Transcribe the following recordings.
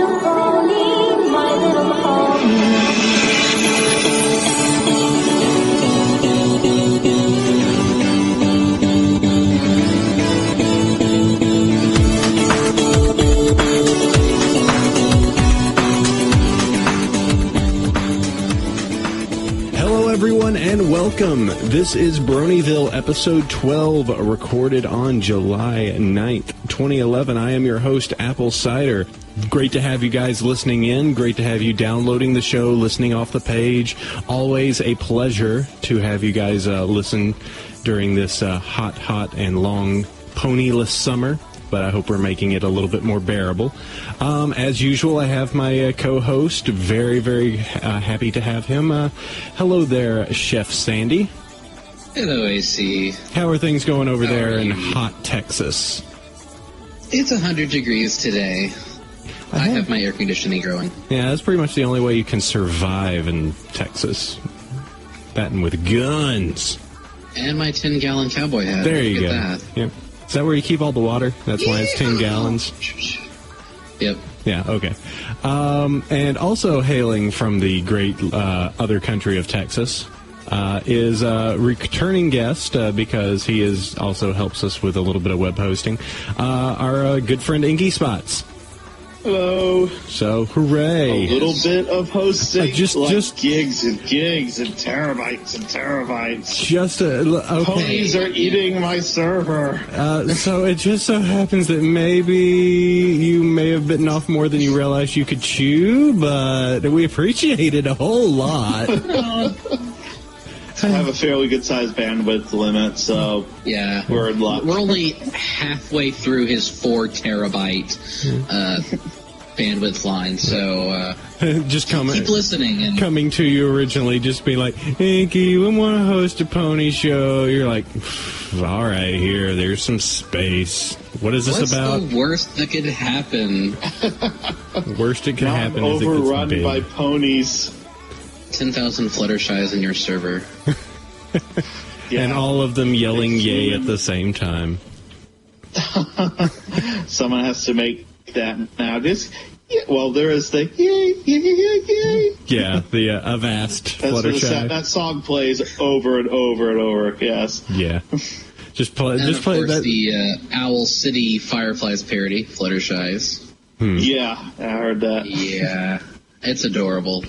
little pony, my little pony. Everyone, and welcome. This is Bronyville, episode 12, recorded on July 9th, 2011. I am your host, AppleCider. Great to have you guys listening in. Great to have you downloading the show, listening off the page. Always a pleasure to have you guys listen during this hot and long ponyless summer. But I hope we're making it a little bit more bearable. As usual, I have my co-host. Very, very happy to have him. Hello there, Chef Sandy. Hello, AC. How are things going over there in hot Texas? It's 100 degrees today. I have my air conditioning going. Yeah, that's pretty much the only way you can survive in Texas. That and with guns. And my 10-gallon cowboy hat. There you go. That. Yep. Is that where you keep all the water? That's why it's 10 gallons? Yep. Yeah, okay. And also hailing from the great other country of Texas is a returning guest because he also helps us with a little bit of web hosting, our good friend Inky Spots. Hello. So, hooray. A little bit of hosting, just gigs and gigs and terabytes and terabytes. Okay. Ponies are eating my server. So it just so happens that maybe you may have bitten off more than you realized you could chew, but we appreciate it a whole lot. I have a fairly good-sized bandwidth limit, so yeah, we're in luck. We're only halfway through his 4 terabyte bandwidth line, so just keep listening. And coming to you originally, just be like, Inky, we want to host a pony show. You're like, all right, there's some space. What is this about? What's the worst that could happen? Worst that could happen is it gets overrun big. by ponies. 10,000 Fluttershies in your server. Yeah. And all of them yelling yay at the same time. Someone has to make that now. There is the yay, yay, yay, yay. Yeah, the Avast Fluttershy. That song plays over and over and over, yes. Yeah. Just play that. The Owl City Fireflies parody, Fluttershies. Yeah, I heard that. Yeah, it's adorable.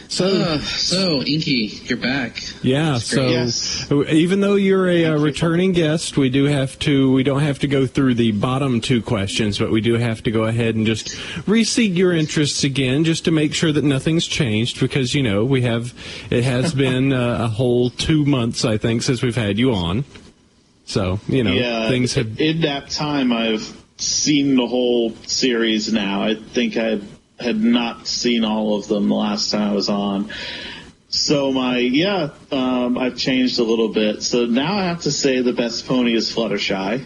So Inky, you're back. Yeah. So yes. Even though you're a returning guest, we don't have to go through the bottom 2 questions, but we do have to go ahead and just re-seek your interests again, just to make sure that nothing's changed, because it has been a whole 2 months, I think, since we've had you on. So things have. In that time, I've seen the whole series now. I think I had not seen all of them the last time I was on. So I've changed a little bit. So now I have to say the best pony is Fluttershy.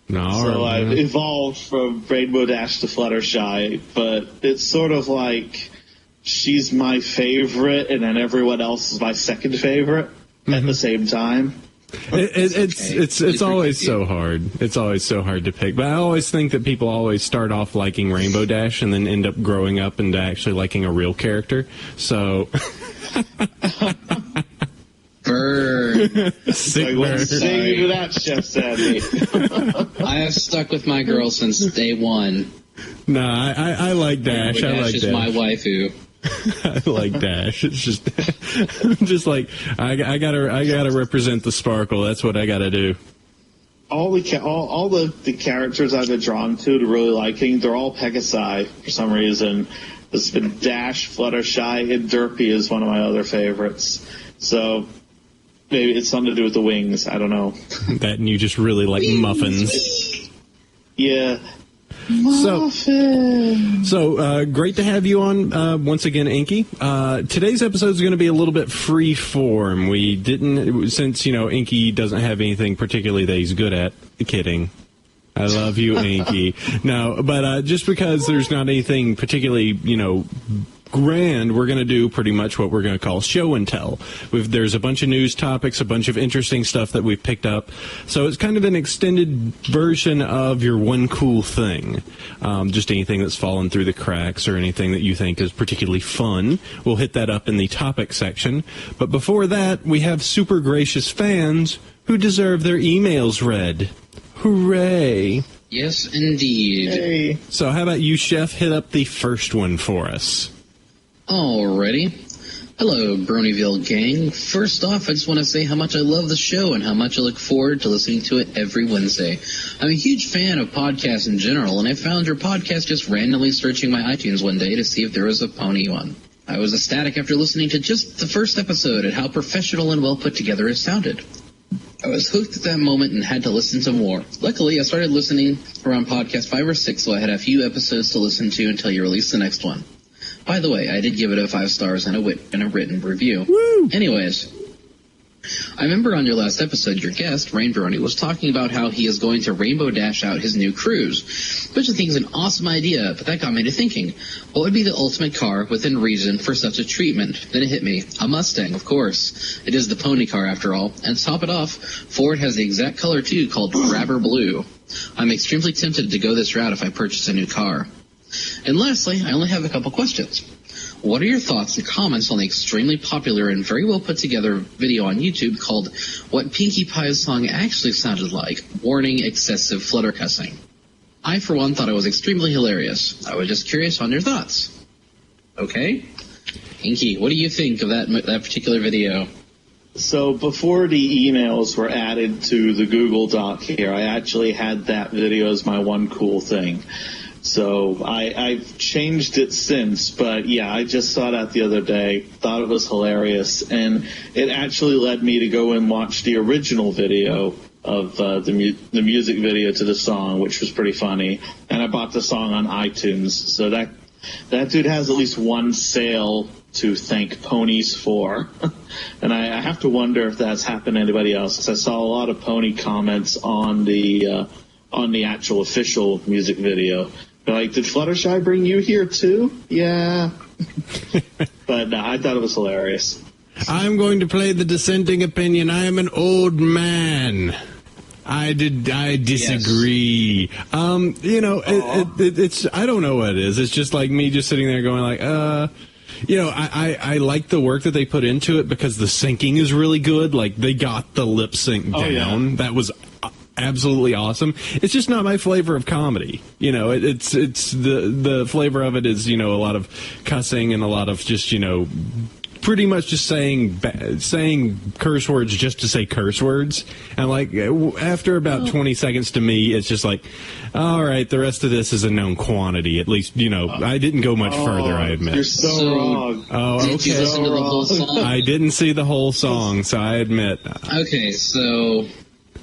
No. I've evolved from Rainbow Dash to Fluttershy, but it's sort of like she's my favorite and then everyone else is my second favorite at the same time. It's always so hard. It's always so hard to pick. But I always think that people always start off liking Rainbow Dash and then end up growing up into actually liking a real character. So. Burn. Say you to that, Chef Sandy. I have stuck with my girl since day one. No, I like Dash. I like Dash is Dash. my waifu. I like Dash. It's just, just like I gotta represent the sparkle. That's what I gotta do. All the characters I've been drawn to really liking, they're all Pegasi for some reason. There's been Dash, Fluttershy, and Derpy is one of my other favorites. So maybe it's something to do with the wings. I don't know. That and you just really like muffins. Yeah. So great to have you on once again, Inky. Today's episode is going to be a little bit free form. We didn't, since Inky doesn't have anything particularly that he's good at. Kidding. I love you, Inky. No, but just because there's not anything particularly grand, we're going to do pretty much what we're going to call show and tell. There's a bunch of news topics, a bunch of interesting stuff that we've picked up. So it's kind of an extended version of your one cool thing. Just anything that's fallen through the cracks or anything that you think is particularly fun. We'll hit that up in the topic section. But before that, we have super gracious fans who deserve their emails read. Hooray! Yes, indeed. Hey. So how about you, Chef, hit up the first one for us? Alrighty. Hello, Bronyville gang. First off, I just want to say how much I love the show and how much I look forward to listening to it every Wednesday. I'm a huge fan of podcasts in general, and I found your podcast just randomly searching my iTunes one day to see if there was a pony one. I was ecstatic after listening to just the first episode at how professional and well put together it sounded. I was hooked at that moment and had to listen to more. Luckily, I started listening around podcast 5 or 6, so I had a few episodes to listen to until you released the next one. By the way, I did give it a 5 stars and a written review. Woo! Anyways, I remember on your last episode, your guest, Rain Brony, was talking about how he is going to Rainbow Dash out his new cruise, which I think is an awesome idea, but that got me to thinking, what would be the ultimate car within reason for such a treatment? Then it hit me. A Mustang, of course. It is the pony car, after all. And to top it off, Ford has the exact color, too, called Grabber Blue. I'm extremely tempted to go this route if I purchase a new car. And lastly, I only have a couple questions. What are your thoughts and comments on the extremely popular and very well put together video on YouTube called What Pinkie Pie's Song Actually Sounded Like? Warning excessive flutter cussing. I, for one, thought it was extremely hilarious. I was just curious on your thoughts. Okay? Inky, what do you think of that particular video? So before the emails were added to the Google Doc here, I actually had that video as my one cool thing. So I've changed it since, but yeah, I just saw that the other day, thought it was hilarious, and it actually led me to go and watch the original video of the music video to the song, which was pretty funny, and I bought the song on iTunes, so that dude has at least one sale to thank ponies for, and I have to wonder if that's happened to anybody else, because I saw a lot of pony comments on the actual official music video. They're like, did Fluttershy bring you here too? Yeah. But I thought it was hilarious. I'm going to play the dissenting opinion. I am an old man. I disagree. Yes. It's I don't know what it is. It's just like me just sitting there going like, I like the work that they put into it because the syncing is really good. Like, they got the lip sync down. Yeah. That was absolutely awesome. It's just not my flavor of comedy. It's the flavor of it is, a lot of cussing and a lot of just, pretty much just saying curse words just to say curse words. And like after about 20 seconds to me, it's just like, all right, the rest of this is a known quantity. At least, I didn't go much further, I admit. You're so wrong. Oh, okay. Did you listen to the whole song? I didn't see the whole song, so I admit. Okay, so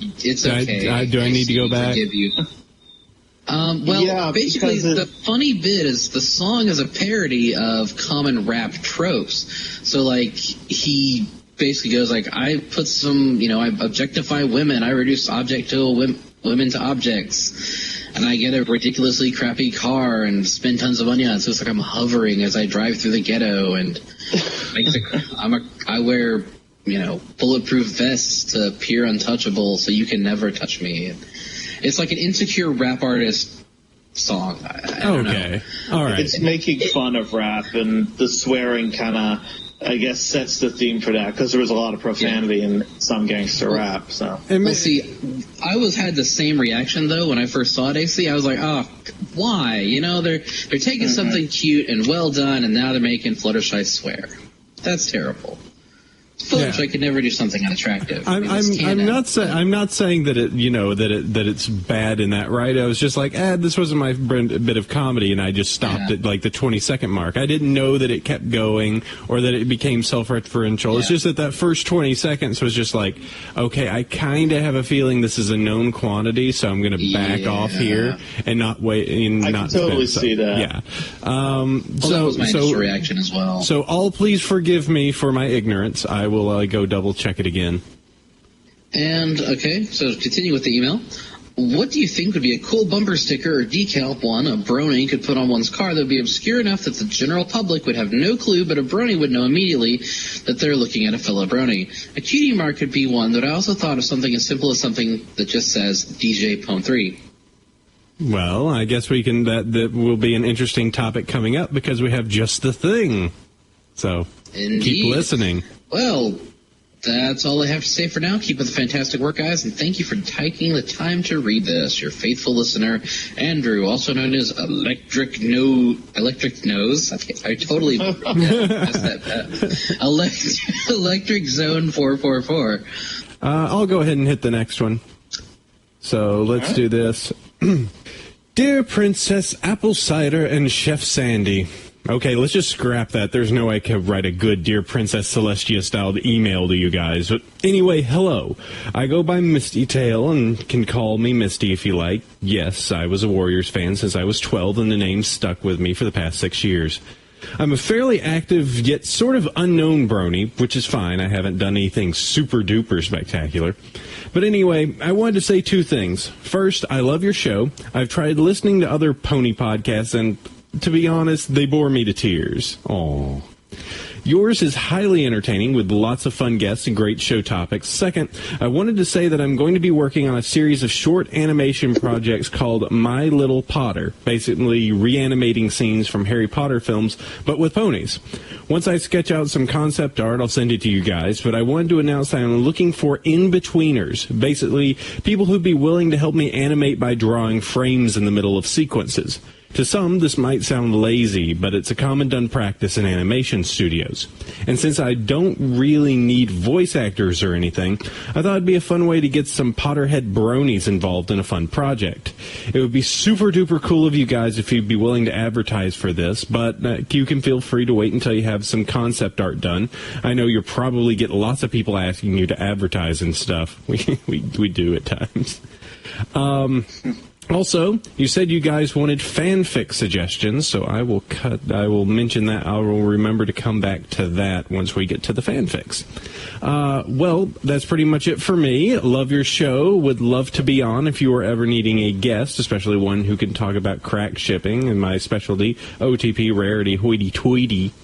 it's okay. Do I need to go back? Forgive you. Basically, the funny bit is the song is a parody of common rap tropes. So, like, he basically goes like, I put some, I objectify women, I reduce women to objects, and I get a ridiculously crappy car and spend tons of money on it. So it's like I'm hovering as I drive through the ghetto, and I wear, bulletproof vests to appear untouchable so you can never touch me. It's like an insecure rap artist song. I don't know. All right. It's making fun of rap, and the swearing kind of, I guess, sets the theme for that, because there was a lot of profanity in some gangster rap. So. Well, see, I had the same reaction, though, when I first saw it, AC. I was like, oh, why? They're taking something cute and well done, and now they're making Fluttershy swear. That's terrible. Fluttershy could never do something unattractive. I'm not saying that it that it's bad in that, right? I was just like, this wasn't my bit of comedy, and I just stopped at like the 20-second mark. I didn't know that it kept going or that it became self-referential. Yeah. It's just that first 20 seconds was just like, okay, I kind of have a feeling this is a known quantity, so I'm going to back off here and not wait. I can totally see that. Yeah. That was my initial reaction as well. So all please forgive me for my ignorance. I will go double check it again. And, okay, so continue with the email. What do you think would be a cool bumper sticker or decal one a Brony could put on one's car that would be obscure enough that the general public would have no clue, but a Brony would know immediately that they're looking at a fellow Brony? A cutie mark could be one, but I also thought of something as simple as something that just says DJ Pwn 3. Well, I guess we can. That will be an interesting topic coming up because we have just the thing. So Indeed. Keep listening. Well, that's all I have to say for now. Keep up the fantastic work, guys, and thank you for taking the time to read this. Your faithful listener, Andrew, also known as Electric Nose. I totally messed that. Electric Zone 444. I'll go ahead and hit the next one. So let's do this. Dear Princess AppleCider and Chef Sandy. Okay, let's just scrap that. There's no way I could write a good Dear Princess Celestia-styled email to you guys. But anyway, hello. I go by Misty Tail and can call me Misty if you like. Yes, I was a Warriors fan since I was 12, and the name stuck with me for the past 6 years. I'm a fairly active yet sort of unknown Brony, which is fine. I haven't done anything super-duper spectacular. But anyway, I wanted to say 2 things. First, I love your show. I've tried listening to other pony podcasts, and to be honest, they bore me to tears. Aww. Yours is highly entertaining with lots of fun guests and great show topics. Second, I wanted to say that I'm going to be working on a series of short animation projects called My Little Potter, basically reanimating scenes from Harry Potter films, but with ponies. Once I sketch out some concept art, I'll send it to you guys, but I wanted to announce that I'm looking for in-betweeners, basically people who'd be willing to help me animate by drawing frames in the middle of sequences. To some, this might sound lazy, but it's a common done practice in animation studios. And since I don't really need voice actors or anything, I thought it'd be a fun way to get some Potterhead bronies involved in a fun project. It would be super duper cool of you guys if you'd be willing to advertise for this, but you can feel free to wait until you have some concept art done. I know you'll probably get lots of people asking you to advertise and stuff. We do at times. Also, you said you guys wanted fanfic suggestions, so I will mention that. I will remember to come back to that once we get to the fanfics. Well, that's pretty much it for me. Love your show. Would love to be on if you were ever needing a guest, especially one who can talk about crack shipping and my specialty, OTP rarity hoity-toity.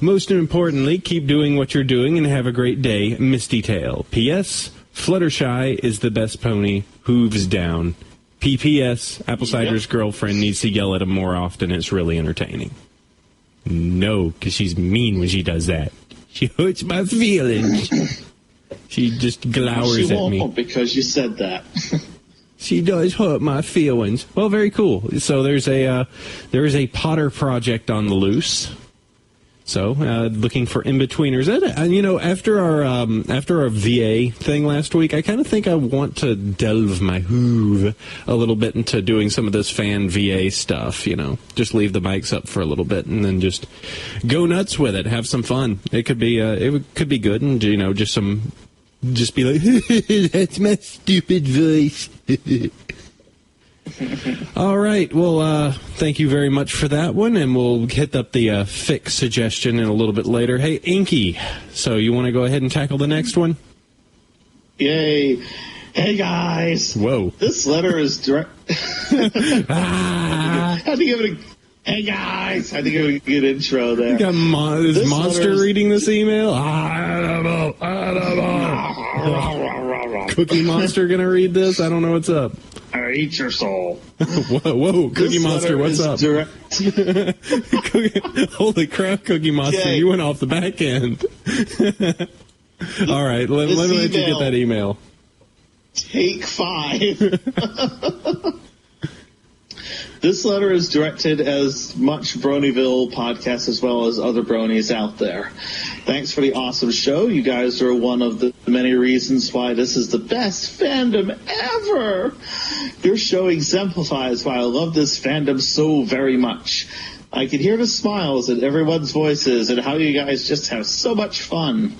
Most importantly, keep doing what you're doing and have a great day, Misty Tail. P.S. Fluttershy is the best pony. Hooves down. P.P.S. AppleCider's girlfriend needs to yell at him more often. It's really entertaining. No, because she's mean when she does that. She hurts my feelings. She just glowers at me. She won't because you said that. She does hurt my feelings. Well, very cool. So there is a Potter project on the loose. So, looking for in-betweeners. And, after our VA thing last week, I kind of think I want to delve my hoove a little bit into doing some of this fan VA stuff, Just leave the mics up for a little bit and then just go nuts with it. Have some fun. It could be good and, just be like, that's my stupid voice. All right. Well, thank you very much for that one, and we'll hit up the fic suggestion in a little bit later. Hey, Inky, so you want to go ahead and tackle the next one? Yay. Hey, guys. Whoa. This letter is direct. Had to give it a... Hey, guys. Had to give it a good intro there. You got this monster reading this email? I don't know. Cookie Monster going to read this? I don't know what's up. I eat your soul. Whoa, Cookie Monster, what's up? Holy crap, Cookie Monster, okay. You went off the back end. All right, let me let you get that email. Take 5. This letter is directed as much Bronyville podcast as well as other bronies out there. Thanks for the awesome show. You guys are one of the many reasons why this is the best fandom ever. Your show exemplifies why I love this fandom so very much. I can hear the smiles in everyone's voices and how you guys just have so much fun.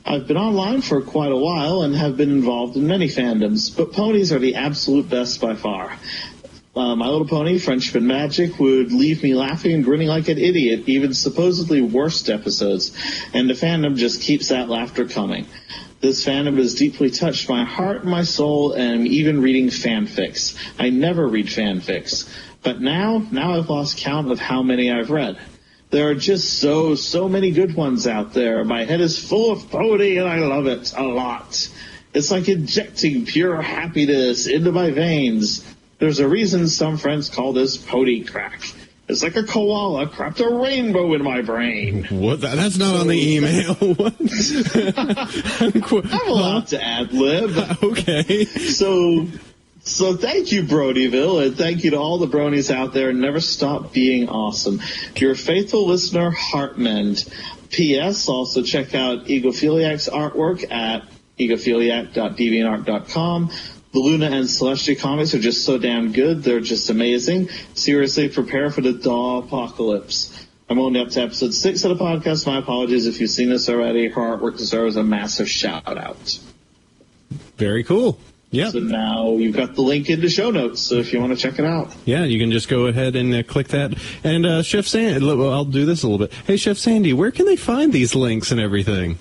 I've been online for quite a while and have been involved in many fandoms, but ponies are the absolute best by far. My Little Pony, Friendship and Magic, would leave me laughing and grinning like an idiot, even supposedly worst episodes, and the fandom just keeps that laughter coming. This fandom has deeply touched my heart and my soul, and I'm even reading fanfics. I never read fanfics. But now I've lost count of how many I've read. There are just so many good ones out there. My head is full of pony, and I love it a lot. It's like injecting pure happiness into my veins. There's a reason some friends call this pony crack. It's like a koala cracked a rainbow in my brain. What? That's not on the email. What? I'm allowed to ad-lib. Okay. So thank you, Bronyville, and thank you to all the bronies out there. Never stop being awesome. Your faithful listener, Heartmend. P.S. Also check out Egophiliac's artwork at egophiliac.deviantart.com. The Luna and Celestia comics are just so damn good. They're just amazing. Seriously, prepare for the Daw apocalypse. I'm only up to episode 6 of the podcast. My apologies if you've seen this already. Her artwork deserves a massive shout-out. Very cool. Yeah. So now you've got the link in the show notes, so if you want to check it out. Yeah, you can just go ahead and click that. And Chef Sandy, I'll do this a little bit. Hey, Chef Sandy, where can they find these links and everything?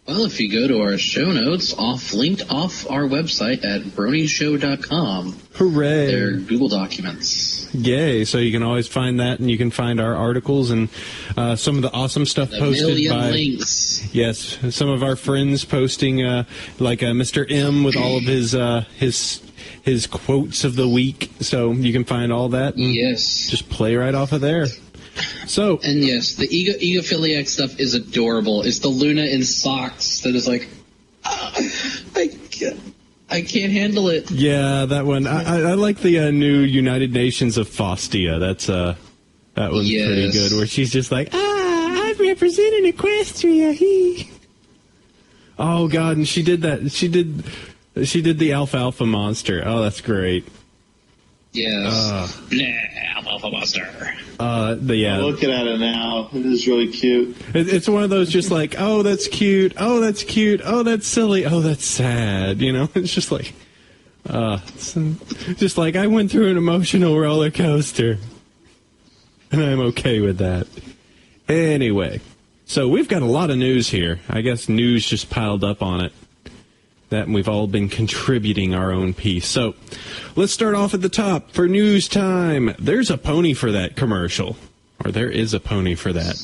Well, if you go to our show notes, linked off our website at bronyshow.com. Hooray. They're Google documents. Yay. So you can always find that, and you can find our articles and some of the awesome stuff posted by... links. Yes, some of our friends posting, like Mr. M with all of his quotes of the week. So you can find all that. And yes. Just play right off of there. So, and yes, the egophiliac stuff is adorable. It's the Luna in socks that is like, I can't handle it. Yeah, that one. I like the new United Nations of Faustia. That was pretty good. Where she's just like, I'm representing Equestria. Oh God, and she did that. She did the alfalfa monster. Oh, that's great. Yes. Alfalfa monster. I'm looking at it now. It is really cute. It's one of those just like, oh, that's cute. Oh, that's cute. Oh, that's silly. Oh, that's sad. You know, it's just like, just like I went through an emotional roller coaster, and I'm okay with that. Anyway, so we've got a lot of news here. I guess news just piled up on it. That we've all been contributing our own piece. So let's start off at the top for news time. There's a pony for that commercial, or there is a pony for that.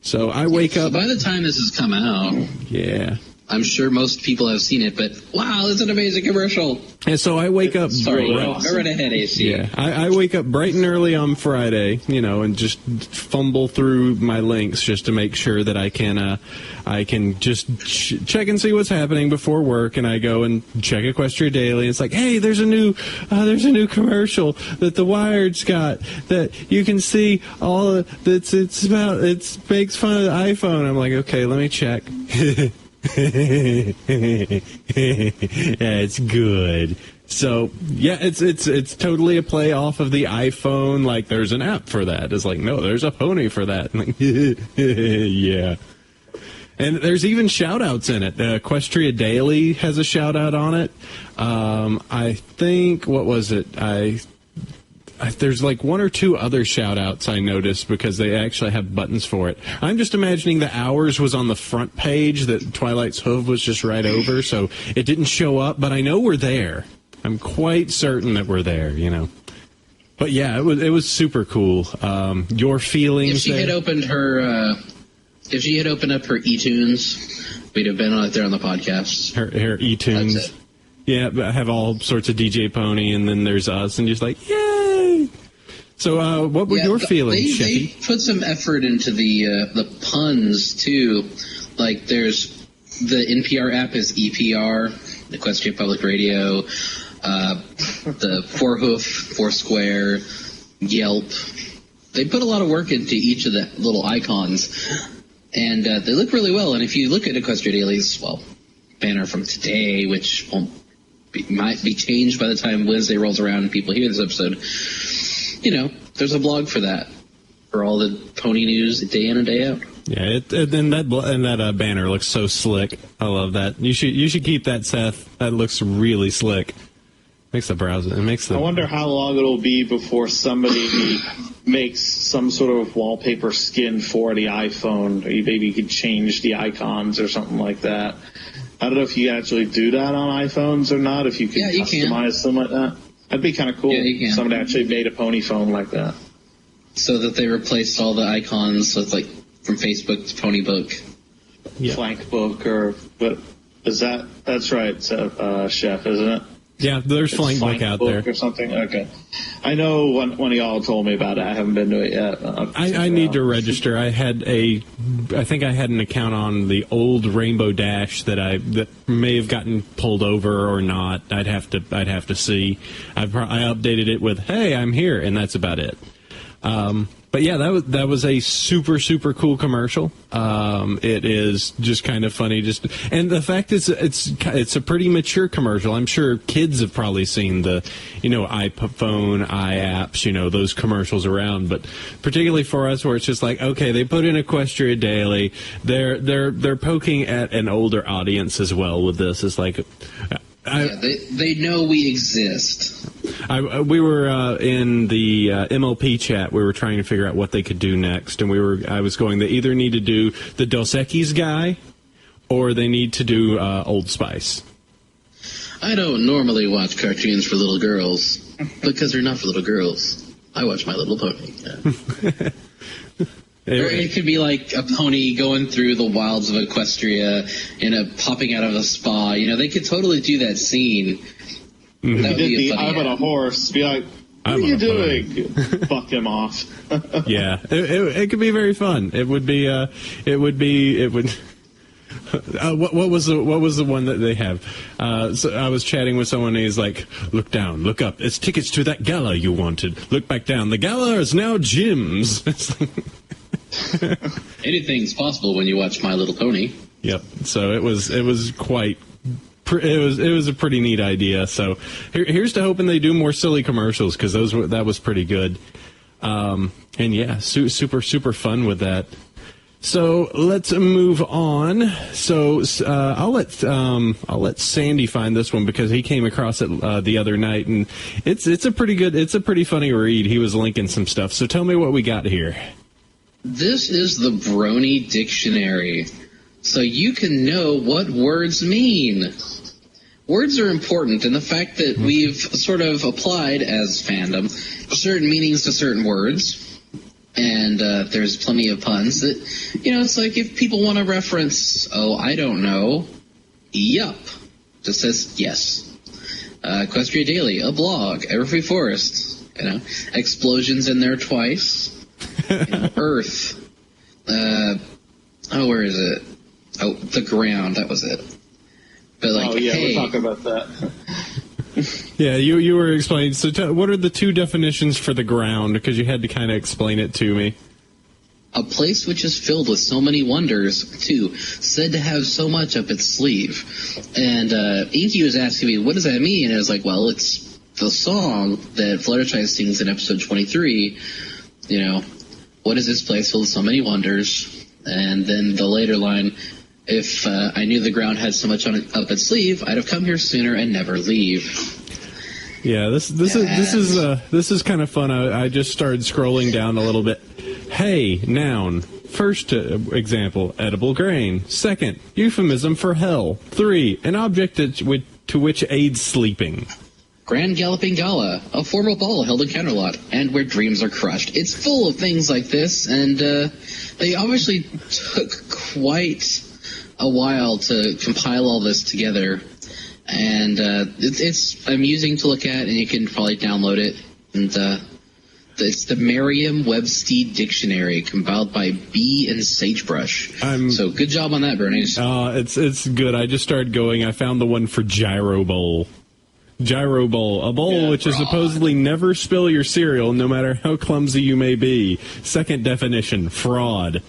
So I wake up. By the time this has come out, yeah, I'm sure most people have seen it, but wow, it's an amazing commercial. And so I wake up. Sorry, go right ahead, AC. Yeah, I wake up bright and early on Friday, and just fumble through my links just to make sure that I can just check and see what's happening before work. And I go and check Equestria Daily. It's like, hey, there's a new commercial that the Wired's got that you can see all. It makes fun of the iPhone. I'm like, okay, let me check. Yeah, it's good. So yeah, it's totally a play off of the iPhone. Like, there's an app for that. It's like, no, there's a pony for that. Like, yeah. And there's even shout-outs in it. Equestria Daily has a shout-out on it. I think, what was it? There's like one or two other shout-outs I noticed because they actually have buttons for it. I'm just imagining the hours was on the front page, that Twilight's Hoof was just right over, so it didn't show up, but I know we're there. I'm quite certain that we're there, But yeah, it was super cool. Your feelings? If she had opened her, if she had opened up her eTunes, we'd have been out there on the podcast. Her eTunes. That's it. Yeah, but I have all sorts of DJ Pony, and then there's us, and just like, yay! So, what were your feelings, They Sheffy? put some effort into the puns, too. Like, there's the NPR app is EPR, Equestria Public Radio, the Four Hoof, Foursquare, Yelp. They put a lot of work into each of the little icons, and they look really well. And if you look at Equestria Daily's, banner from today, which might be changed by the time Wednesday rolls around and people hear this episode, there's a blog for that, for all the pony news day in and day out. Yeah, that banner looks so slick. I love that. You should keep that, Seth. That looks really slick. Makes the browser. I wonder how long it'll be before somebody makes some sort of wallpaper skin for the iPhone. Or maybe you could change the icons or something like that. I don't know if you actually do that on iPhones or not, if you can customize them like that. That'd be kind of cool. Yeah, you can. Somebody actually made a pony phone like that. So that they replaced all the icons with, like, from Facebook to Pony Book. Yeah. Flank Book, but that's right, Chef, isn't it? Yeah, there's Flank Book out there. Or something? Okay. I know one of y'all told me about it. I haven't been to it yet. I need to register. I think I had an account on the old Rainbow Dash that may have gotten pulled over or not. I'd have to see. I updated it with, "Hey, I'm here," and that's about it. But yeah, that was a super, super cool commercial. It is just kind of funny. And the fact is, it's a pretty mature commercial. I'm sure kids have probably seen the, iPhone, iApps, those commercials around. But particularly for us, where it's just like, okay, they put in Equestria Daily. They're poking at an older audience as well with this. It's like, they know we exist. We were in the MLP chat. We were trying to figure out what they could do next, and I was going, they either need to do the Dos Equis guy, or they need to do Old Spice. I don't normally watch cartoons for little girls, because they're not for little girls. I watch My Little Pony. Yeah. Or it could be like a pony going through the wilds of Equestria popping out of a spa. They could totally do that scene. Mm-hmm. That would be a funny I'm on a horse. Be like, what are you doing? Fuck him off. Yeah, it could be very fun. It would. What was the one that they have? So I was chatting with someone, and he's like, "Look down, look up. It's tickets to that gala you wanted. Look back down. The gala is now Jim's." Anything's possible when you watch My Little Pony. Yep. So it was quite. It was a pretty neat idea. So here's to hoping they do more silly commercials, because that was pretty good. And yeah, super super fun with that. So let's move on. So I'll let Sandy find this one, because he came across it the other night, and it's a pretty funny read. He was linking some stuff. So tell me what we got here. This is the Brony Dictionary, so you can know what words mean. Words are important, and the fact that we've sort of applied as fandom certain meanings to certain words, and there's plenty of puns that, it's like if people want to reference, I don't know, yup, just says yes. Equestria Daily, a blog, Everfree Forest, explosions in there twice. Earth. Where is it? Oh, the ground. That was it. But we're talking about that. Yeah, you were explaining. So what are the two definitions for the ground? Because you had to kind of explain it to me. A place which is filled with so many wonders, too, said to have so much up its sleeve. And Inky was asking me, what does that mean? And I was like, well, it's the song that Fluttershy sings in episode 23, what is this place filled with so many wonders? And then the later line, if I knew the ground had so much up its sleeve, I'd have come here sooner and never leave. Yeah, this is kind of fun. I just started scrolling down a little bit. Hey, noun. First example, edible grain. Second, euphemism for hell. 3, an object to which aids sleeping. Grand Galloping Gala, a formal ball held in Counterlot, and where dreams are crushed. It's full of things like this, and they obviously took quite a while to compile all this together. And it's amusing to look at, and you can probably download it. And it's the Merriam-Webster Dictionary, compiled by B and Sagebrush. So good job on that, Brony. It's good. I just started going. I found the one for Gyro Bowl. Gyro Bowl, a bowl which is supposedly never spill your cereal, no matter how clumsy you may be. Second definition, fraud.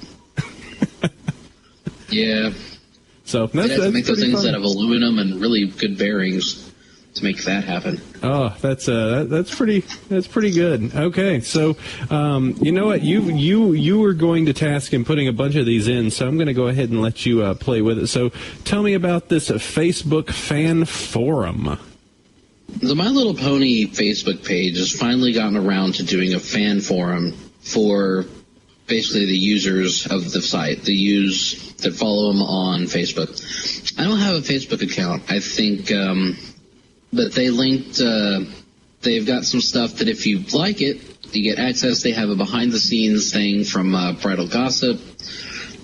Yeah. So that's make those things out of aluminum and really good bearings to make that happen. Oh, that's pretty good. Okay, so you know what, you were going to task in putting a bunch of these in, so I'm going to go ahead and let you play with it. So tell me about this Facebook fan forum. The My Little Pony Facebook page has finally gotten around to doing a fan forum for basically the users of the site, that follow them on Facebook. I don't have a Facebook account. I think, but they linked. They've got some stuff that if you like it, you get access. They have a behind-the-scenes thing from Bridal Gossip,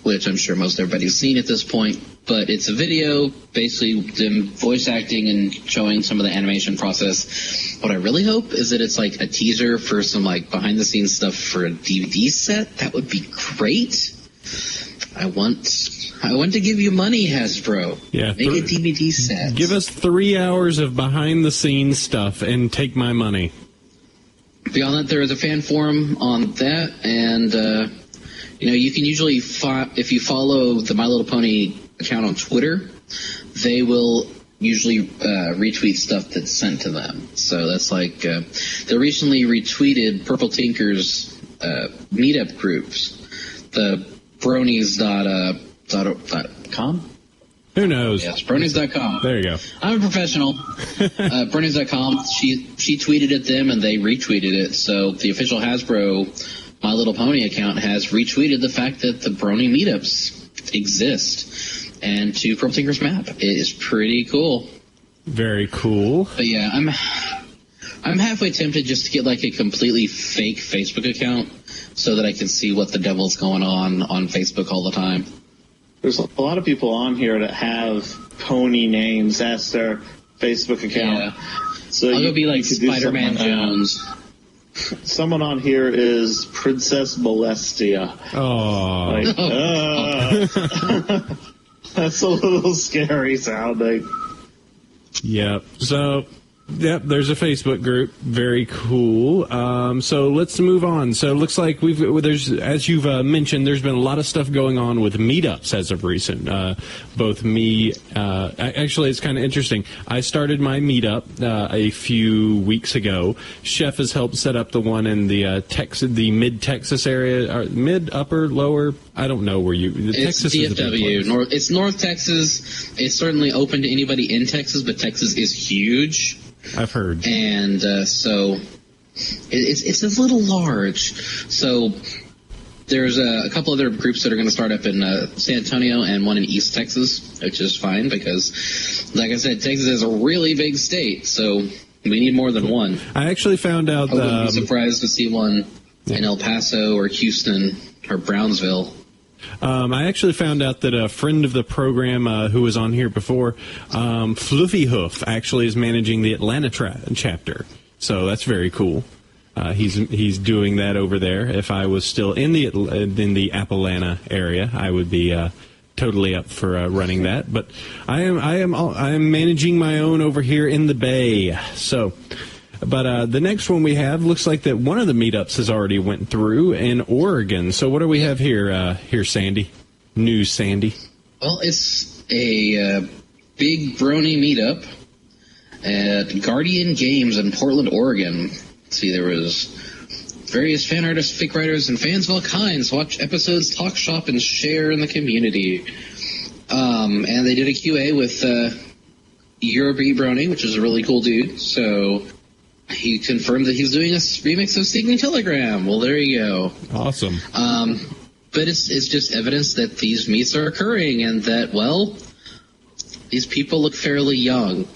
which I'm sure most everybody's seen at this point. But it's a video, basically them voice acting and showing some of the animation process. What I really hope is that it's like a teaser for some like behind-the-scenes stuff for a DVD set. That would be great. I want to give you money, Hasbro. Yeah, make a DVD set. Give us 3 hours of behind-the-scenes stuff and take my money. Beyond that, there is a fan forum on that, and you can usually if you follow the My Little Pony account on Twitter, they will usually retweet stuff that's sent to them. So that's like they recently retweeted Purple Tinker's meetup groups, the bronies.com. Who knows? Yes, bronies.com. There you go. I'm a professional. Bronies.com. She tweeted at them and they retweeted it. So the official Hasbro My Little Pony account has retweeted the fact that the Brony meetups exist. And to Purple Tinker's map. It is pretty cool. Very cool. But yeah, I'm halfway tempted just to get like a completely fake Facebook account so that I can see what the devil's going on Facebook all the time. There's a lot of people on here that have pony names as their Facebook account. Yeah. So I'll go be like Spider-Man Jones. Someone on here is Princess Celestia. Oh. That's a little scary sounding. Yep. So, there's a Facebook group. Very cool. So let's move on. So it looks like there's, as you've mentioned, there's been a lot of stuff going on with meetups as of recent. Actually, it's kind of interesting. I started my meetup a few weeks ago. Chef has helped set up the one in the mid-Texas area, mid, upper, lower. I don't know where you. It's DFW. It's North Texas. It's certainly open to anybody in Texas, but Texas is huge. I've heard. And so it's a little large. So there's a couple other groups that are going to start up in San Antonio and one in East Texas, which is fine because, like I said, Texas is a really big state, so we need more than one. I actually found out I wouldn't be surprised to see one in El Paso or Houston or Brownsville. I actually found out that a friend of the program who was on here before, Fluffy Hoof, actually is managing the Atlanta chapter. So that's very cool. He's doing that over there. If I was still in the Appalachia area, I would be totally up for running that. But I am managing my own over here in the Bay. So. But the next one we have looks like that one of the meetups has already went through in Oregon. So what do we have here, Sandy? News, Sandy. Well, it's a big Brony meetup at Guardian Games in Portland, Oregon. Let's see, there was various fan artists, fic writers, and fans of all kinds watch episodes, talk shop, and share in the community. And they did a QA with Eurobeat Brony, which is a really cool dude. So he confirmed that he's doing a remix of Singing Telegram. Well, there you go. Awesome. But it's just evidence that these meets are occurring and that, well, these people look fairly young.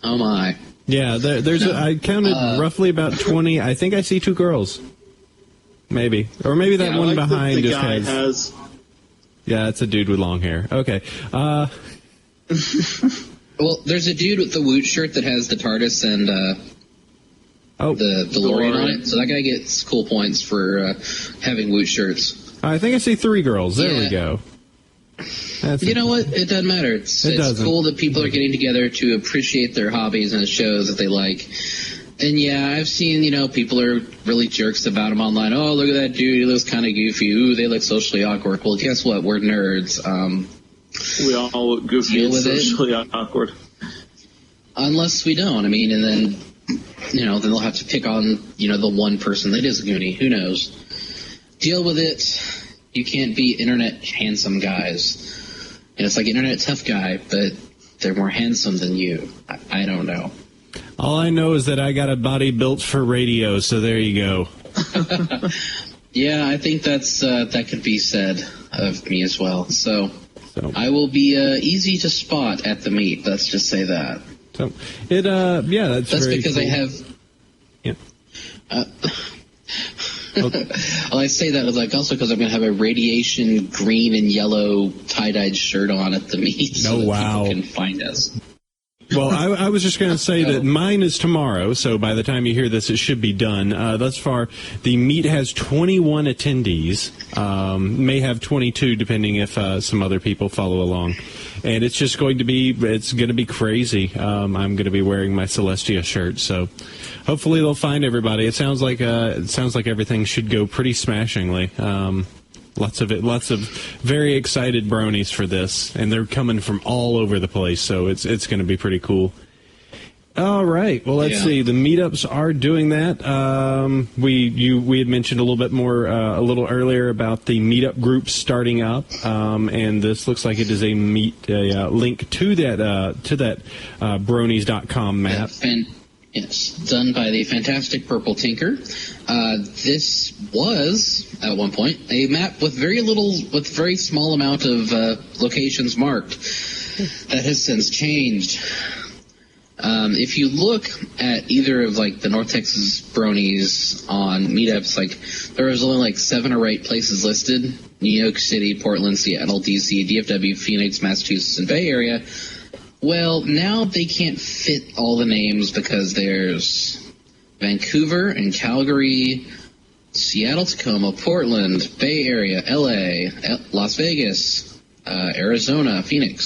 Oh, my. Yeah, I counted roughly about 20. I think I see 2 girls. Maybe. Or maybe that one like behind the just guy has... Yeah, it's a dude with long hair. Okay. Well, there's a dude with the Woot shirt that has the TARDIS and... the DeLorean on it, so that guy gets cool points for having Woot shirts. I think I see 3 girls. There we go. You know what? It doesn't matter. It's cool that people are getting together to appreciate their hobbies and shows that they like. And yeah, I've seen, people are really jerks about them online. Oh, look at that dude. He looks kind of goofy. Ooh, they look socially awkward. Well, guess what? We're nerds. We all look goofy and socially awkward. Unless we don't. I mean, and then... then they'll have to pick on, the one person that is a Goonie. Who knows? Deal with it. You can't be internet handsome guys. And it's like internet tough guy, but they're more handsome than you. I don't know. All I know is that I got a body built for radio, so there you go. Yeah, I think that could be said of me as well. So I will be easy to spot at the meet. Let's just say that. So that's very because cool. I have. Yeah. Well, I say that also because I'm going to have a radiation green and yellow tie-dyed shirt on at the meet, so that people can find us. Well, I was just going to say that mine is tomorrow, so by the time you hear this, it should be done. Thus far, the meet has 21 attendees, may have 22 depending if some other people follow along. And it's just going to be crazy. I'm going to be wearing my Celestia shirt, so hopefully they'll find everybody. It sounds like everything should go pretty smashingly. Lots of very excited bronies for this, and they're coming from all over the place, so it's going to be pretty cool. All right, well, let's see. The meetups are doing that. We had mentioned a little bit more a little earlier about the meetup groups starting up, and this looks like it is a link to that bronies.com map. Yes, done by the fantastic Purple Tinker. This was, at one point, a map with very small amount of locations marked. That has since changed. If you look at either of the North Texas bronies on meetups, there was only 7 or 8 places listed: New York City, Portland, Seattle, DC, DFW, Phoenix, Massachusetts, and Bay Area. Well, now they can't fit all the names because there's Vancouver and Calgary, Seattle, Tacoma, Portland, Bay Area, LA, Las Vegas, Arizona, Phoenix,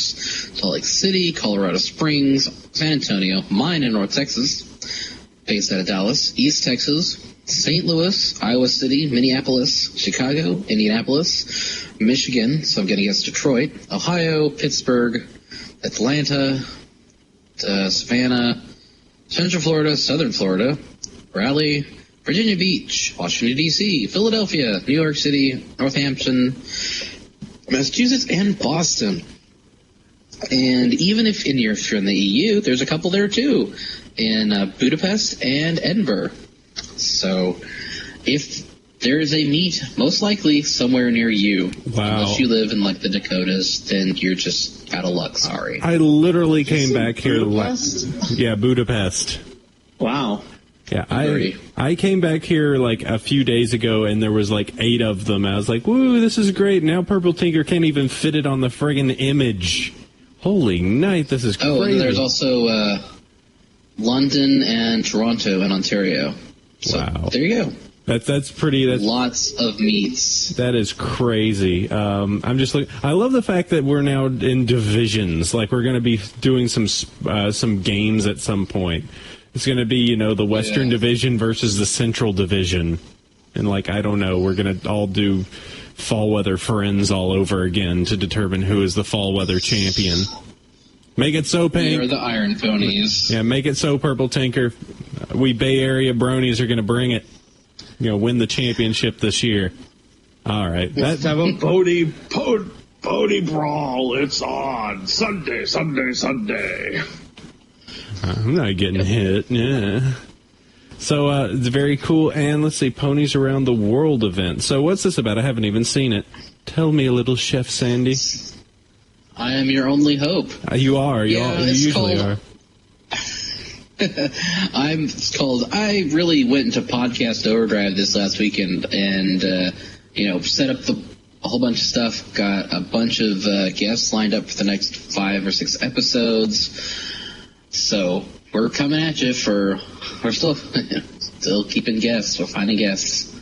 Salt Lake City, Colorado Springs, San Antonio, mine in North Texas, based out of Dallas, East Texas, St. Louis, Iowa City, Minneapolis, Chicago, Indianapolis, Michigan, so I'm going to guess Detroit, Ohio, Pittsburgh, Atlanta, Savannah, Central Florida, Southern Florida, Raleigh, Virginia Beach, Washington, D.C., Philadelphia, New York City, Northampton, Massachusetts, and Boston. And even if you're in the EU, there's a couple there too, in Budapest and Edinburgh. So if there is a meet, most likely somewhere near you. Wow. Unless you live in the Dakotas, then you're just out of luck. Sorry. I literally came back here. Budapest? Yeah, Budapest. Wow. Yeah, I came back here a few days ago, and there was 8 of them. I was like, woo, this is great. Now Purple Tinker can't even fit it on the friggin' image. Holy night, this is crazy. Oh, and there's also London and Toronto and Ontario. So wow. There you go. That's pretty. That's lots of meets. That is crazy. I'm just I love the fact that we're now in divisions. We're going to be doing some games at some point. It's going to be the Western Division versus the Central Division, and I don't know. We're going to all do fall weather friends all over again to determine who is the fall weather champion. Make it so, Pink. You're the Iron Ponies. Yeah, make it so, Purple Tinker. We Bay Area bronies are going to bring it. Win the championship this year. All right. Let's have a pony brawl. It's on Sunday. I'm not getting hit. Yeah. So it's very cool. And let's see, Ponies Around the World event. So what's this about? I haven't even seen it. Tell me a little, Chef Sandy. I am your only hope. You are. You usually are. I really went into podcast overdrive this last weekend and set up a whole bunch of stuff. Got a bunch of guests lined up for the next 5 or 6 episodes. So we're coming at you we're still keeping guests. We're finding guests.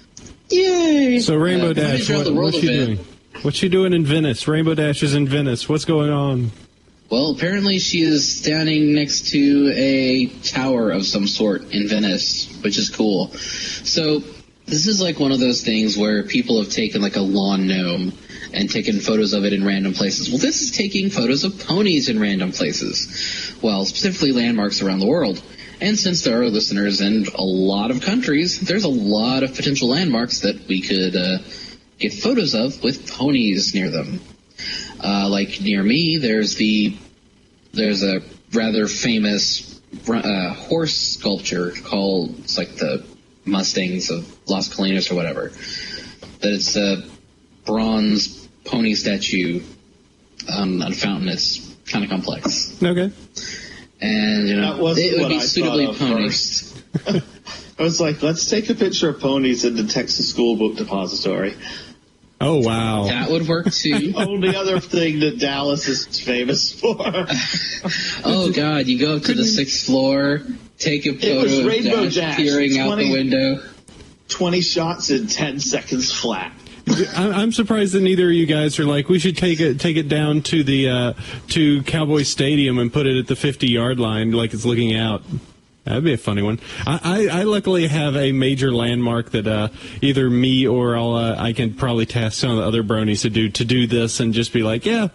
Yay! So Rainbow Dash, what's she doing? What's she doing in Venice? Rainbow Dash is in Venice. What's going on? Well, apparently she is standing next to a tower of some sort in Venice, which is cool. So this is one of those things where people have taken a lawn gnome and taken photos of it in random places. Well, this is taking photos of ponies in random places. Well, specifically landmarks around the world. And since there are listeners in a lot of countries, there's a lot of potential landmarks that we could get photos of with ponies near them. Near me, there's a rather famous horse sculpture called, it's the Mustangs of Las Colinas or whatever. that it's a bronze pony statue on a fountain. It's kind of complex. Okay. And, That wasn't it would what be I suitably thought of ponies. first. I was like, let's take a picture of ponies in the Texas School Book Depository. Oh, wow. That would work, too. Only other thing that Dallas is famous for. Oh, God, you go up to the 6th floor, take a photo was of Rainbow Dash Dash, peering out the window. 20 shots in 10 seconds flat. I'm surprised that neither of you guys are like, we should take it down to the to Cowboy Stadium and put it at the 50-yard line like it's looking out. That'd be a funny one. I luckily have a major landmark that either me or I can probably task some of the other bronies to do this and just be like, yeah,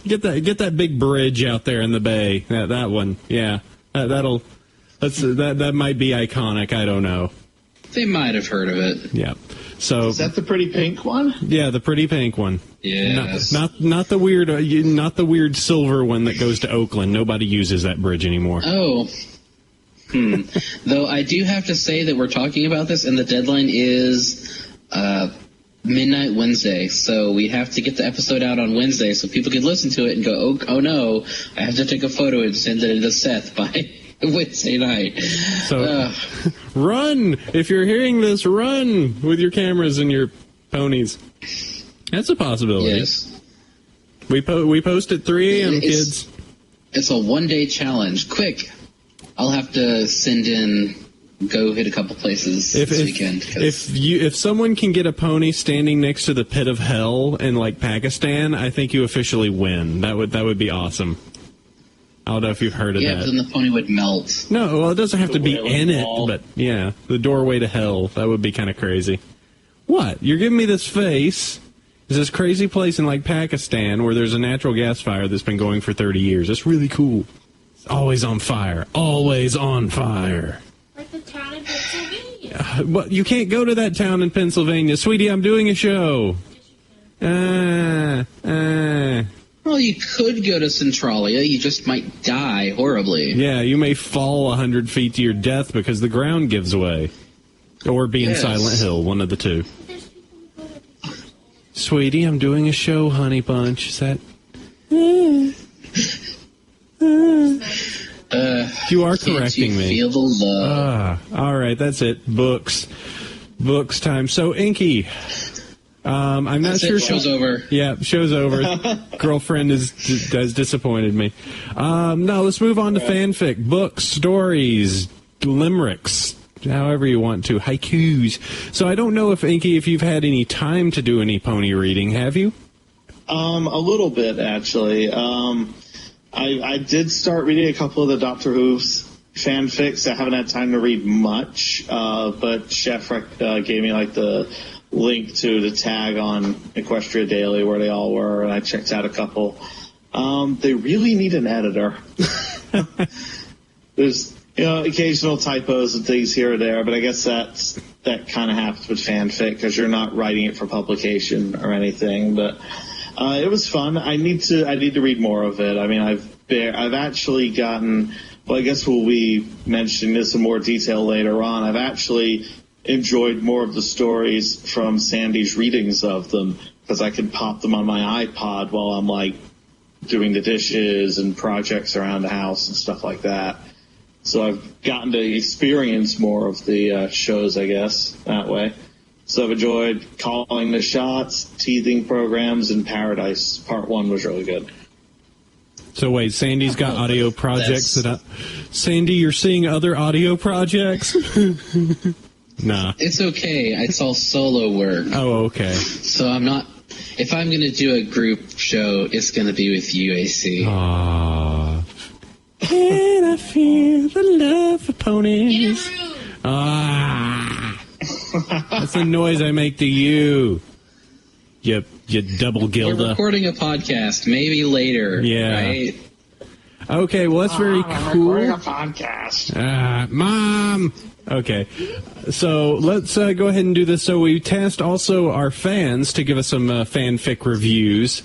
get that big bridge out there in the bay. That one, yeah, that might be iconic. I don't know. They might have heard of it. Yeah. So is that the pretty pink one? Yeah, the pretty pink one. Yes. Not the weird silver one that goes to Oakland. Nobody uses that bridge anymore. Oh. Though I do have to say that we're talking about this, and the deadline is midnight Wednesday, so we have to get the episode out on Wednesday so people can listen to it and go, oh no, I have to take a photo and send it to Seth by Wednesday night. So run! If you're hearing this, run with your cameras and your ponies. That's a possibility. Yes. We post at 3 a.m., kids. It's a one-day challenge. Quick! I'll have to go hit a couple places this weekend. If someone can get a pony standing next to the pit of hell in like Pakistan, I think you officially win. That would be awesome. I don't know if you've heard of that. Yeah, but then the pony would melt. No, well, it doesn't have to be in it, but yeah, the doorway to hell. That would be kind of crazy. What? You're giving me this face? There's this crazy place in like Pakistan where there's a natural gas fire that's been going for 30 years. It's really cool. It's always on fire. Always on fire. Like the town in Pennsylvania. But you can't go to that town in Pennsylvania. Sweetie, I'm doing a show. Well, you could go to Centralia. You just might die horribly. Yeah, you may fall 100 feet to your death because the ground gives way. Or be in Silent Hill, one of the two. Sweetie, I'm doing a show, honey bunch. Is that... you are correcting me. Feel the love. All right, that's it. Books time. So, Inky... I'm not sure. Show's over. Yeah, show's over. Girlfriend has disappointed me. No, let's move on to fanfic, books, stories, limericks, however you want to, haikus. So I don't know if Inky, if you've had any time to do any pony reading, have you? A little bit actually. I did start reading a couple of the Doctor Who's fanfics. I haven't had time to read much, but Chef gave me like the link to the tag on Equestria Daily where they all were, and I checked out a couple. They really need an editor. There's occasional typos and things here or there, but I guess that kind of happens with fanfic because you're not writing it for publication or anything. But it was fun. I need to read more of it. I mean, I've actually gotten. Well, I guess we'll be mentioning this in more detail later on. I've actually enjoyed more of the stories from Sandy's readings of them because I can pop them on my iPod while I'm like doing the dishes and projects around the house and stuff like that. So I've gotten to experience more of the shows, I guess, that way. So I've enjoyed Calling the Shots, Teething Programs, and Paradise. Part 1 was really good. So wait, Sandy's got audio projects Sandy, you're seeing other audio projects? Nah. It's okay. It's all solo work. Oh, okay. So I'm not... If I'm going to do a group show, it's going to be with UAC. Aww. Can I feel the love for ponies? That's the noise I make to you. You double Gilda. We're recording a podcast. Maybe later. Yeah. Right? Okay, well, that's very cool. Recording a podcast. Mom, Okay, so let's go ahead and do this. So we tasked also our fans to give us some fanfic reviews,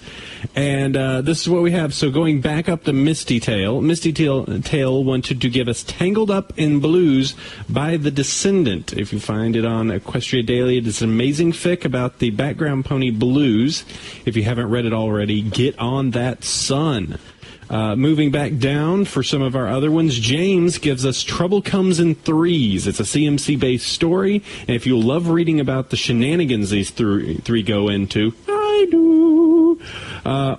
and this is what we have. So going back up to Misty Tail wanted to give us Tangled Up in Blues by The Descendant. If you find it on Equestria Daily, it is an amazing fic about the background pony Blues. If you haven't read it already, get on that, son. Moving back down for some of our other ones, James gives us Trouble Comes in Threes. It's a CMC-based story, and if you love reading about the shenanigans these three go into, I do.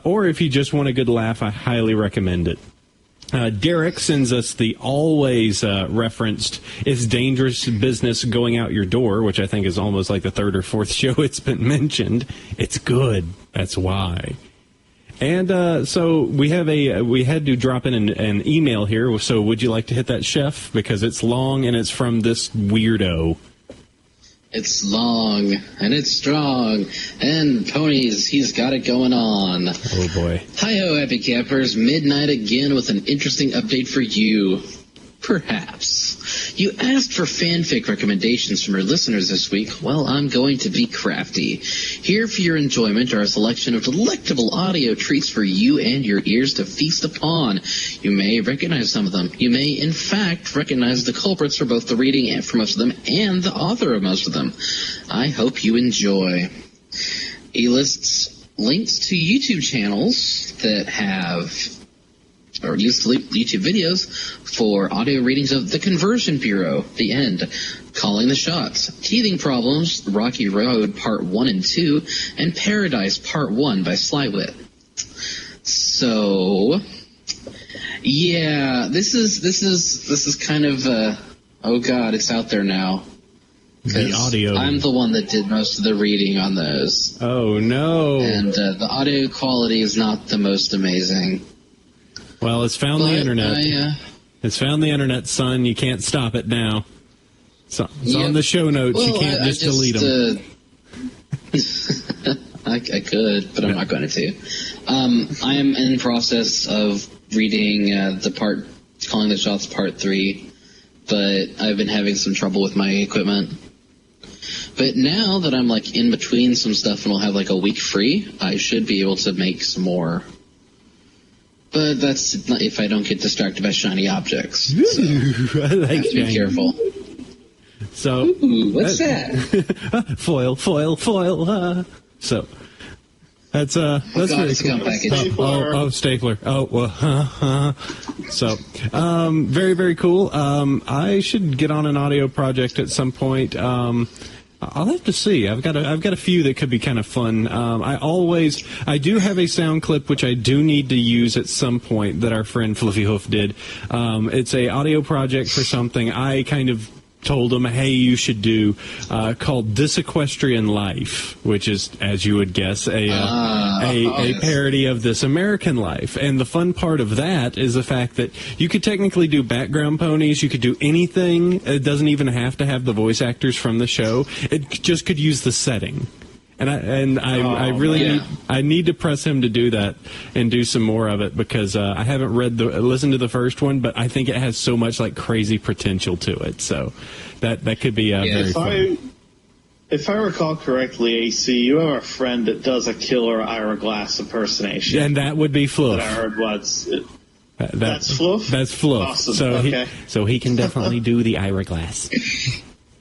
Or if you just want a good laugh, I highly recommend it. Derek sends us the always referenced It's Dangerous Business Going Out Your Door, which I think is almost like the third or fourth show it's been mentioned. It's good. That's why. And so we had to drop in an email here. So would you like to hit that, Chef? Because it's long and it's from this weirdo. It's long and it's strong and ponies, he's got it going on. Oh boy. Hi-ho, Epic Campers. Midnight again with an interesting update for you. Perhaps. You asked for fanfic recommendations from your listeners this week. Well, I'm going to be crafty. Here for your enjoyment are a selection of delectable audio treats for you and your ears to feast upon. You may recognize some of them. You may, in fact, recognize the culprits for both the reading and for most of them and the author of most of them. I hope you enjoy. He lists links to YouTube channels that have or use YouTube videos for audio readings of The Conversion Bureau, The End, Calling the Shots, Teething Problems, Rocky Road Part 1 and 2, and Paradise Part 1 by Slywit. So, yeah, this is kind of, oh god, it's out there now. The audio. I'm the one that did most of the reading on those. Oh no. And the audio quality is not the most amazing. Well, it's found the internet. It's found the internet, son. You can't stop it now. It's on the show notes. Well, you can't just delete them. I could, but I'm not going to. I am in the process of reading the part, Calling the Shots Part 3, but I've been having some trouble with my equipment. But now that I'm like in between some stuff and we'll have like a week free, I should be able to make some more. But that's not if I don't get distracted by shiny objects. So I like I have to be careful. So, ooh, what's that? Foil. So that's very cool. Stapler. Oh, well, so very, very cool. I should get on an audio project at some point. I'll have to see. I've got a few that could be kind of fun. I do have a sound clip which I do need to use at some point that our friend Fluffy Hoof did. It's a audio project for something I kind of told him, hey, you should do, called This Equestrian Life, which is, as you would guess, a parody of This American Life. And the fun part of that is the fact that you could technically do background ponies, you could do anything. It doesn't even have to have the voice actors from the show. It just could use the setting. And I need to press him to do that and do some more of it because I haven't listened to the first one, but I think it has so much like crazy potential to it. So that could be very fun. If I recall correctly, AC, you have a friend that does a killer Ira Glass impersonation, and that would be Fluff. That I heard that's Fluff. That's Fluff. Awesome. So he can definitely do the Ira Glass.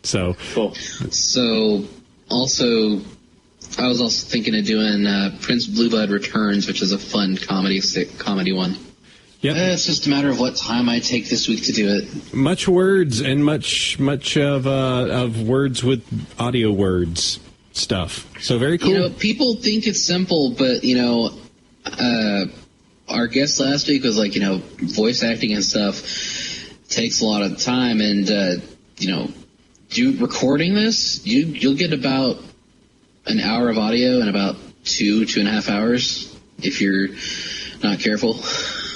So cool. So also. I was also thinking of doing Prince Blueblood Returns, which is a fun comedy one. Yep. It's just a matter of what time I take this week to do it. Much words and much of words with audio words stuff. So very cool. You know, people think it's simple, but our guest last week was like, voice acting and stuff takes a lot of time, and recording this, you'll get about an hour of audio in about 2.5 hours if you're not careful.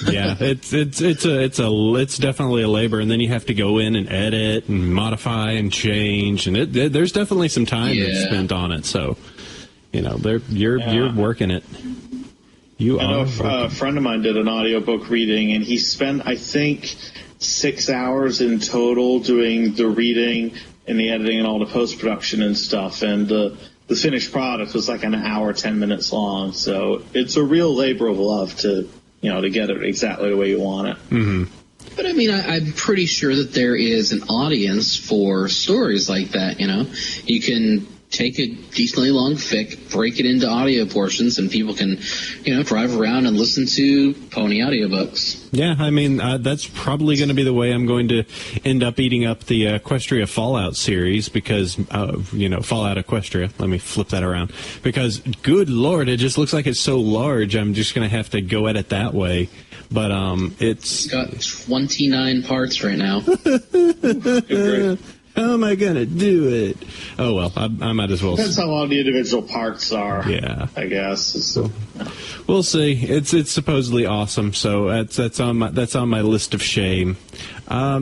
Yeah, it's definitely a labor, and then you have to go in and edit and modify and change, and there's definitely some time that's spent on it. So, you're working it. A friend of mine did an audiobook reading, and he spent, I think, 6 hours in total doing the reading and the editing and all the post-production and stuff. And the finished product was like an hour, 10 minutes long. So it's a real labor of love to get it exactly the way you want it. Mm-hmm. But I mean, I'm pretty sure that there is an audience for stories like that. You can take a decently long fic, break it into audio portions, and people can, drive around and listen to pony audiobooks. Yeah, I mean, that's probably going to be the way I'm going to end up eating up the Equestria Fallout series because, Fallout Equestria. Let me flip that around. Because, good Lord, it just looks like it's so large, I'm just going to have to go at it that way. But it's got 29 parts right now. How am I going to do it? Oh, well, I might as well. Depends how long the individual parts are. Yeah. I guess. So, we'll see. It's supposedly awesome, so that's on my list of shame.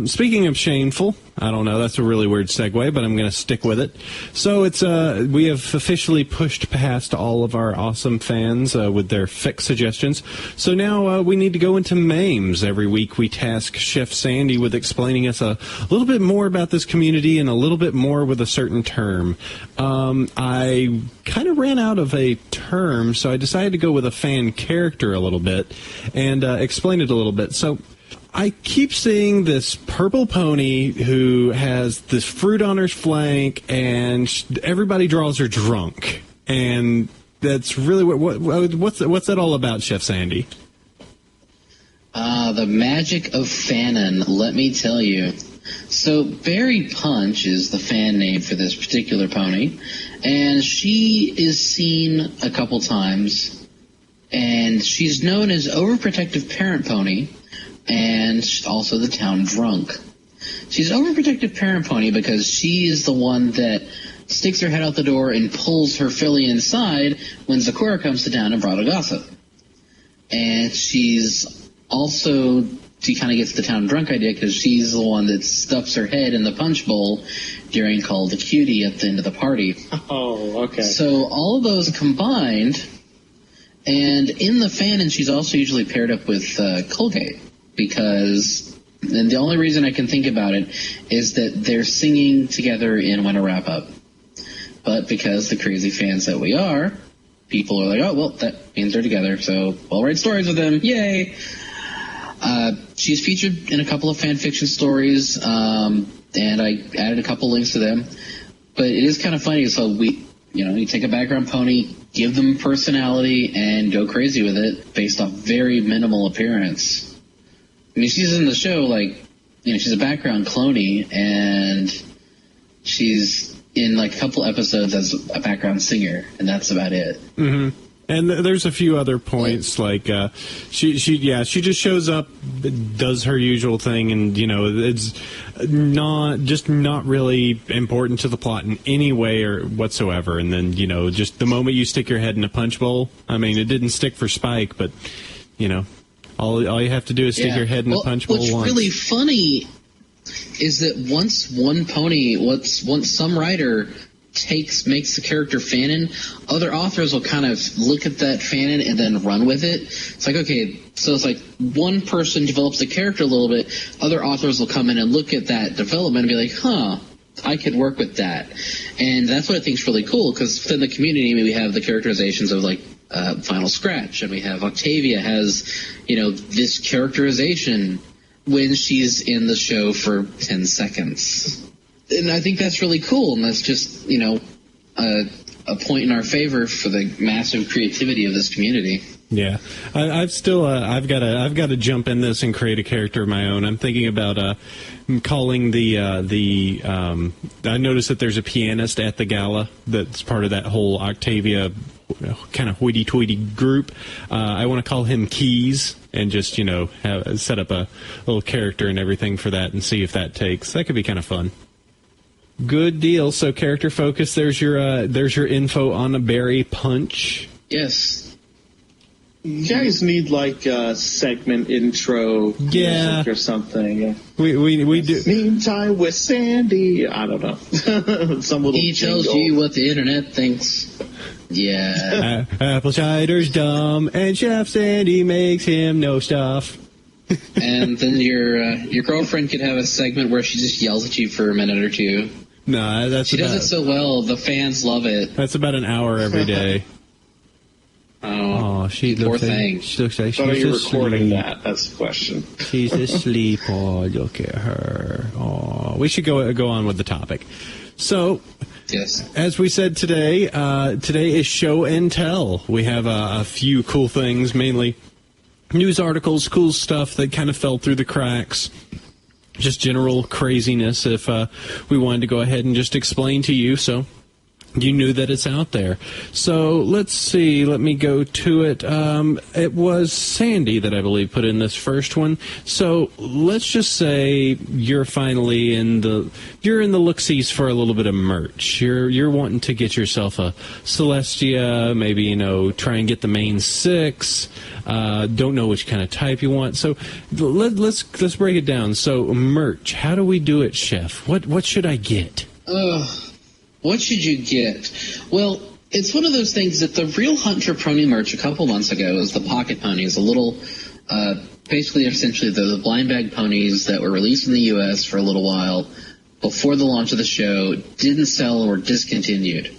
Speaking of shameful, I don't know, that's a really weird segue, but I'm going to stick with it. So it's we have officially pushed past all of our awesome fans with their fic suggestions. So now we need to go into memes. Every week we task Chef Sandy with explaining us a little bit more about this community and a little bit more with a certain term. I kind of ran out of a term, so I decided to go with a fan character a little bit and explain it a little bit. So I keep seeing this purple pony who has this fruit on her flank, and everybody draws her drunk. And that's really what's that all about, Chef Sandy? The magic of fanon, let me tell you. So Berry Punch is the fan name for this particular pony, and she is seen a couple times, and she's known as Overprotective Parent Pony, and also the town drunk. She's overprotective parent pony because she is the one that sticks her head out the door and pulls her filly inside when Sakura comes to town and brought a gossip. And she's also, she kind of gets the town drunk idea because she's the one that stuffs her head in the punch bowl during Call the Cutie at the end of the party. Oh, okay. So all of those combined, and in the fanon, she's also usually paired up with Colgate. Because, and the only reason I can think about it is that they're singing together in Winter Wrap Up. But because the crazy fans that we are, people are like, oh, well, that means they're together, so we'll write stories with them. Yay! She's featured in a couple of fan fiction stories, and I added a couple links to them. But it is kind of funny, so you take a background pony, give them personality, and go crazy with it based off very minimal appearance. I mean, she's in the show, she's a background cloney, and she's in, a couple episodes as a background singer, and that's about it. Mm-hmm. And there's a few other points, she just shows up, does her usual thing, and, it's not really important to the plot in any way or whatsoever. And then, just the moment you stick your head in a punch bowl, I mean, it didn't stick for Spike, but, all you have to do is stick your head in a punch bowl once. What's really funny is that once some writer makes the character fanon, other authors will kind of look at that fanon and then run with it. It's like, okay, so it's like one person develops the character a little bit, other authors will come in and look at that development and be like, I could work with that. And that's what I think is really cool, because within the community we have the characterizations of Final Scratch, and we have Octavia has, this characterization when she's in the show for 10 seconds. And I think that's really cool, and that's just, a point in our favor for the massive creativity of this community. Yeah, I've got to jump in this and create a character of my own. I'm thinking about calling I noticed that there's a pianist at the gala that's part of that whole Octavia kind of hoity-toity group. I want to call him Keys and just set up a little character and everything for that and see if that takes. That could be kind of fun. Good deal. So character focus. There's your info on a Berry Punch. Yes. You guys need a segment intro music or something. We do. Meantime with Sandy. I don't know. Some little He tells jingle. you what the internet thinks. Yeah. AppleCider's dumb, and Chef Sandy makes him know stuff. And then your girlfriend could have a segment where she just yells at you for a minute or two. No, she does it so well. The fans love it. That's about an hour every day. She poor thing. She looks like she's asleep. Are you recording that? That's the question. She's asleep. Oh, look at her. Oh, we should go on with the topic. So, yes, as we said today, today is show and tell. We have a few cool things, mainly news articles, cool stuff that kind of fell through the cracks. Just general craziness if we wanted to go ahead and just explain to you, so you knew that it's out there. So let's see. Let me go to it. It was Sandy that I believe put in this first one. So let's just say you're finally in the look-sees for a little bit of merch. You're wanting to get yourself a Celestia, maybe try and get the main 6. Don't know which kind of type you want. So let's break it down. So merch. How do we do it, Chef? What should I get? What should you get? Well, it's one of those things that the real hunt for pony merch a couple months ago was the pocket ponies, a little, basically essentially the blind bag ponies that were released in the U.S. for a little while before the launch of the show, didn't sell or were discontinued.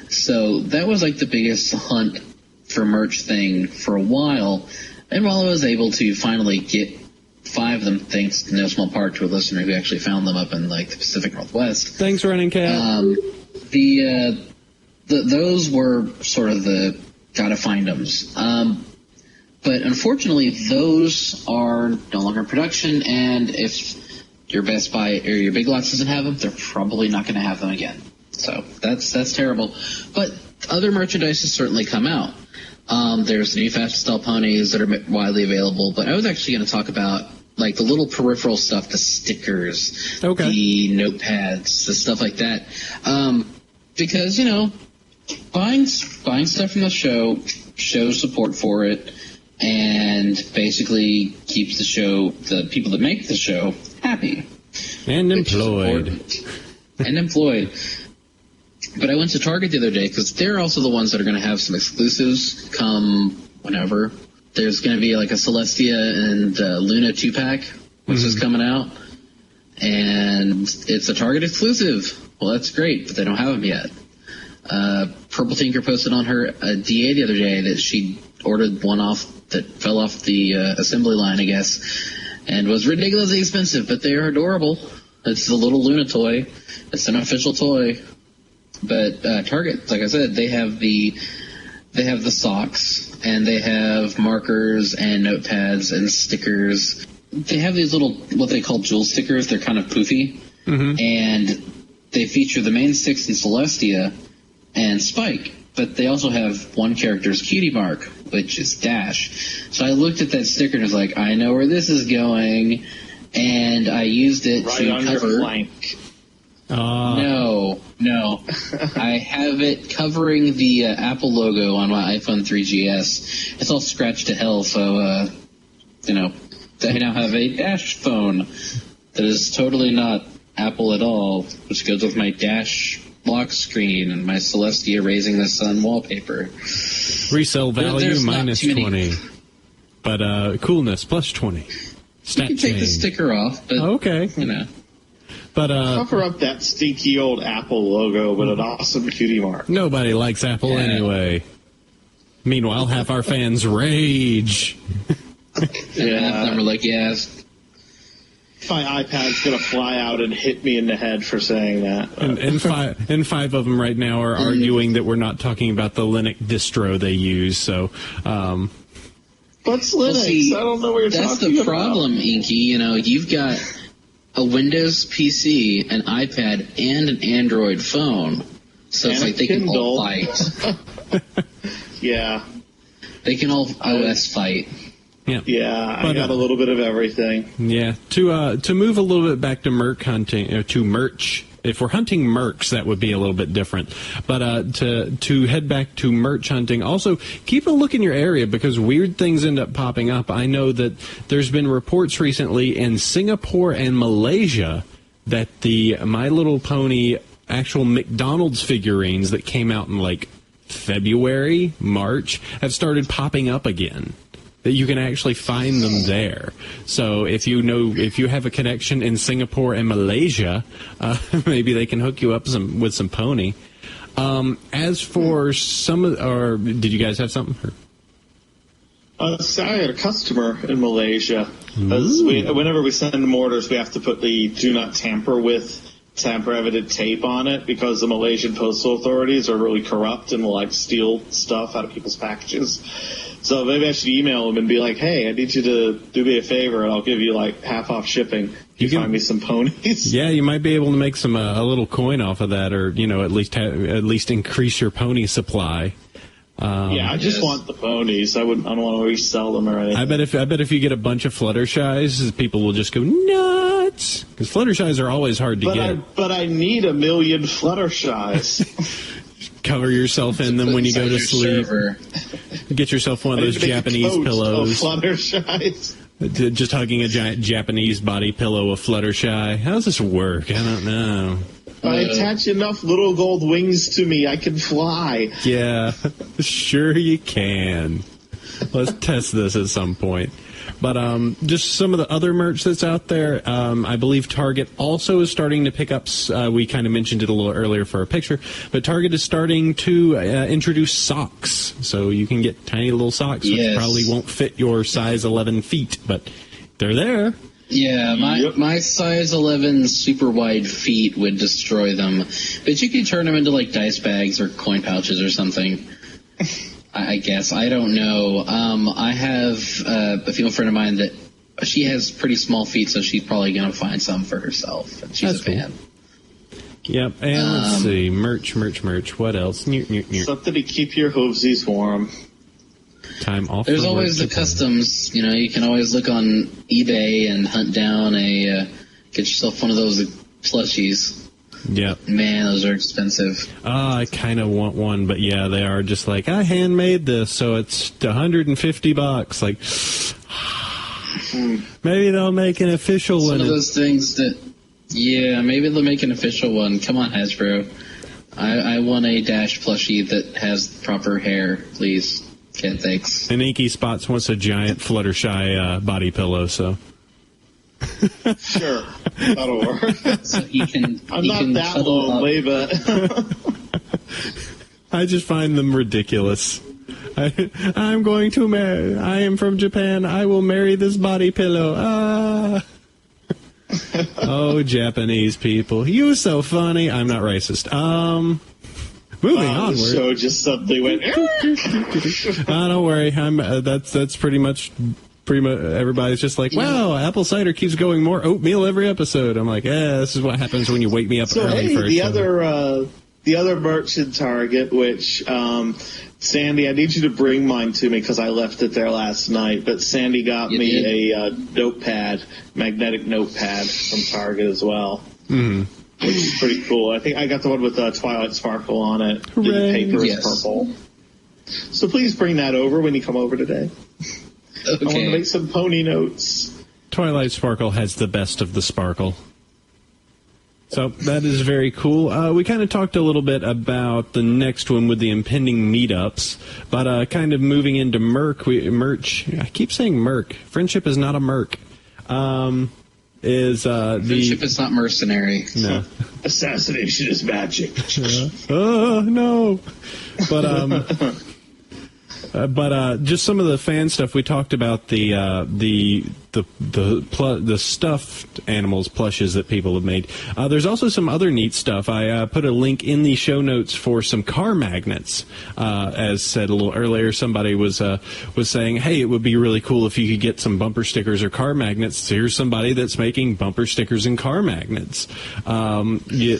So that was like the biggest hunt for merch thing for a while. And while I was able to finally get 5 of them, thanks in no small part to a listener who actually found them up in like the Pacific Northwest. Thanks, Running Cat. Those were sort of the gotta find them's. But unfortunately, those are no longer in production, and if your Best Buy or your Big Lots doesn't have them, they're probably not going to have them again. So that's terrible. But other merchandise has certainly come out. There's the new fast style ponies that are widely available, but I was actually going to talk about like the little peripheral stuff, the stickers, the notepads, the stuff like that. Because, buying stuff from the show shows support for it and basically keeps the people that make the show happy. And employed. And employed. But I went to Target the other day because they're also the ones that are going to have some exclusives come whenever. There's going to be like a Celestia and Luna 2-pack, which is coming out. And it's a Target exclusive. Well, that's great, but they don't have them yet. Purple Tinker posted on her DA the other day that she ordered one that fell off the assembly line, I guess, and was ridiculously expensive, but they are adorable. It's the little Luna toy. It's an official toy. But Target, like I said, they have the socks, and they have markers and notepads and stickers. They have these little, what they call jewel stickers. They're kind of poofy. And they feature the main 6 in Celestia and Spike. But they also have one character's cutie mark, which is Dash. So I looked at that sticker and was like, I know where this is going. And I used it right to on cover... your flank. No. I have it covering the Apple logo on my iPhone 3GS. It's all scratched to hell, so, I now have a Dash phone that is totally not Apple at all, which goes with my Dash lock screen and my Celestia Raising the Sun wallpaper. Resale value minus 20. But coolness plus 20. You can take the sticker off, but, okay. But cover up that stinky old Apple logo with an awesome cutie mark. Nobody likes Apple anyway. Meanwhile, half our fans rage. And half of them are like, yes. My iPad's going to fly out and hit me in the head for saying that. And 5 of them right now are arguing that we're not talking about the Linux distro they use. So, what's Linux? I don't know what you're talking about. That's the problem, Inky. You've got a Windows PC, an iPad, and an Android phone. So and it's like they Kindle. can all fight. Yeah. They can all OS fight. Yeah, I got a little bit of everything. Yeah. To move a little bit back to merc hunting, or to merch. If we're hunting mercs, that would be a little bit different. But to head back to merch hunting, also keep a look in your area because weird things end up popping up. I know that there's been reports recently in Singapore and Malaysia that the My Little Pony actual McDonald's figurines that came out in like February, March have started popping up again. that you can actually find them there. So if you have a connection in Singapore and Malaysia, maybe they can hook you up with some pony. As for or did you guys have something? I had a customer in Malaysia. Whenever we send them orders, we have to put the do not tamper with tamper-evident tape on it because the Malaysian postal authorities are really corrupt and will steal stuff out of people's packages. So maybe I should email them and be like, hey, I need you to do me a favor and I'll give you half off shipping. You can find me some ponies. Yeah, you might be able to make some a little coin off of that, or at least increase your pony supply. I just want the ponies. I don't want to resell them or anything. I bet if you get a bunch of Fluttershies, people will just go nuts because Fluttershies are always hard to get. But I need 1 million Fluttershies. Cover yourself in them when you go to sleep. Get yourself one of those Japanese pillows. Fluttershies. Just hugging a giant Japanese body pillow of Fluttershy. How does this work? I don't know. If I attach enough little gold wings to me, I can fly. Yeah, sure you can. Let's test this at some point. But just some of the other merch that's out there, I believe Target also is starting to pick up, we kind of mentioned it a little earlier for a picture, but Target is starting to introduce socks. So you can get tiny little socks, which probably won't fit your size 11 feet, but they're there. Yeah, my size 11 super wide feet would destroy them. But you could turn them into dice bags or coin pouches or something. I guess. I don't know. I have a female friend of mine that she has pretty small feet, so she's probably going to find some for herself. And she's a fan. Yep, and let's see. Merch. What else? Something to keep your hoovesies warm. Time off. There's always the customs. You can always look on eBay and hunt down get yourself one of those plushies. Yep. Man, those are expensive. I kind of want one, but yeah, they are just I handmade this, so it's $150. Maybe they'll make an official one. One of those things that, maybe they'll make an official one. Come on, Hasbro. I want a Dash plushie that has proper hair, please. Okay, thanks. And Inky Spots wants a giant Fluttershy body pillow, so. Sure, that'll work. So I'm not that lonely, but I just find them ridiculous. I'm going to marry. I am from Japan. I will marry this body pillow. Oh, Japanese people, you so funny. I'm not racist. Moving onward. The show just suddenly went. Don't worry. That's pretty much everybody's just like, wow, AppleCider keeps going more oatmeal every episode. I'm like, this is what happens when you wake me up early for a show. The other merch in Target, which Sandy, I need you to bring mine to me because I left it there last night. But Sandy got me a notepad, magnetic notepad from Target as well. Mm-hmm. Which is pretty cool. I think I got the one with Twilight Sparkle on it. Hooray. The paper is purple. So please bring that over when you come over today. Okay. I want to make some pony notes. Twilight Sparkle has the best of the sparkle. So that is very cool. We kind of talked a little bit about the next one with the impending meetups, but kind of moving into merch. I keep saying merc. Friendship is not a merc. Friendship is not mercenary. No. Assassination is magic. Oh, no. But just some of the fan stuff. We talked about the stuffed animals plushes that people have made. There's also some other neat stuff. I put a link in the show notes for some car magnets. As said a little earlier, somebody was saying, hey, it would be really cool if you could get some bumper stickers or car magnets. So here's somebody that's making bumper stickers and car magnets,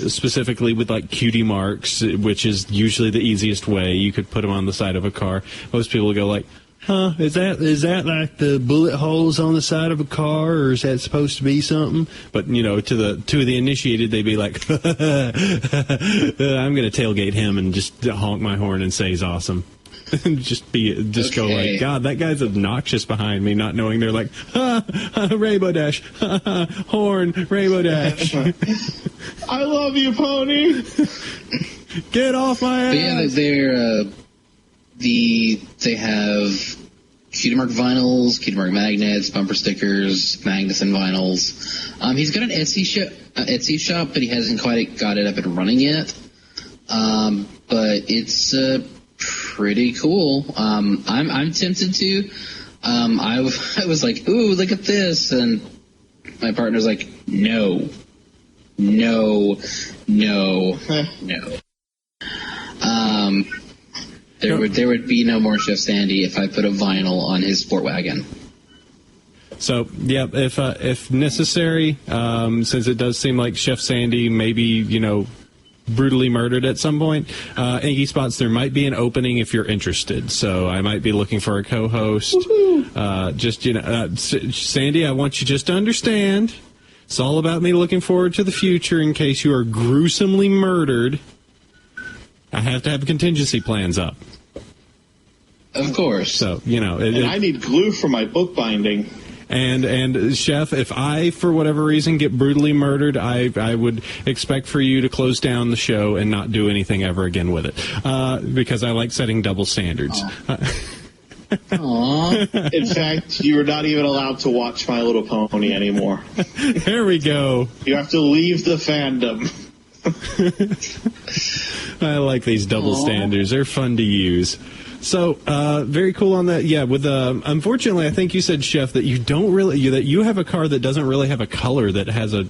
specifically with cutie marks, which is usually the easiest way. You could put them on the side of a car. Most people go like, huh, is that like the bullet holes on the side of a car, or is that supposed to be something? But, to the initiated, they'd be like, I'm going to tailgate him and just honk my horn and say he's awesome. And go like, God, that guy's obnoxious behind me, not knowing they're like, Rainbow Dash, horn, Rainbow Dash. I love you, pony. Get off my ass. But yeah, they have cutie mark vinyls, cutie mark magnets, bumper stickers, magnets and vinyls. He's got an Etsy shop, but he hasn't quite got it up and running yet. But it's pretty cool. I'm tempted to. I was like, ooh, look at this, and my partner's like, no. There would be no more Chef Sandy if I put a vinyl on his sport wagon. So, yeah, if necessary, since it does seem like Chef Sandy maybe, brutally murdered at some point, Inky Spots, there might be an opening if you're interested. So I might be looking for a co-host. Sandy, I want you just to understand, it's all about me looking forward to the future in case you are gruesomely murdered. I have to have contingency plans up. Of course. So, and I need glue for my bookbinding. And Chef, if I, for whatever reason, get brutally murdered, I would expect for you to close down the show and not do anything ever again with it, because I like setting double standards. Aww. In fact, you are not even allowed to watch My Little Pony anymore. There we go. You have to leave the fandom. I like these double standards. They're fun to use. So, very cool on that. Yeah, with unfortunately, I think you said, Chef, that you have a car that doesn't really have a color that has a